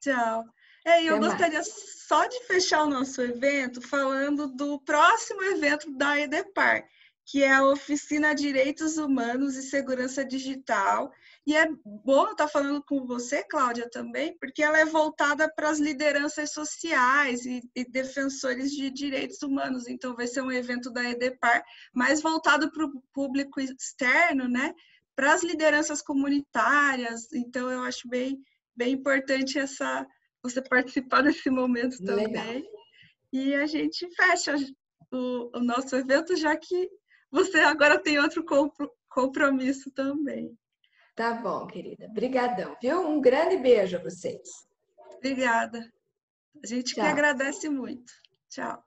Tchau. E eu Até mais. gostaria só de fechar o nosso evento falando do próximo evento da EDEPAR, que é a Oficina Direitos Humanos e Segurança Digital. E é bom estar falando com você, Cláudia, também, porque ela é voltada para as lideranças sociais e defensores de direitos humanos. Então, vai ser um evento da EDEPAR, mais voltado para o público externo, né? Para as lideranças comunitárias. Então, eu acho bem importante você participar desse momento também. Legal. E a gente fecha o nosso evento, já que você agora tem outro compromisso também. Tá bom, querida. Obrigadão, viu? Um grande beijo a vocês. Obrigada. A gente que Tchau. agradece muito. Tchau.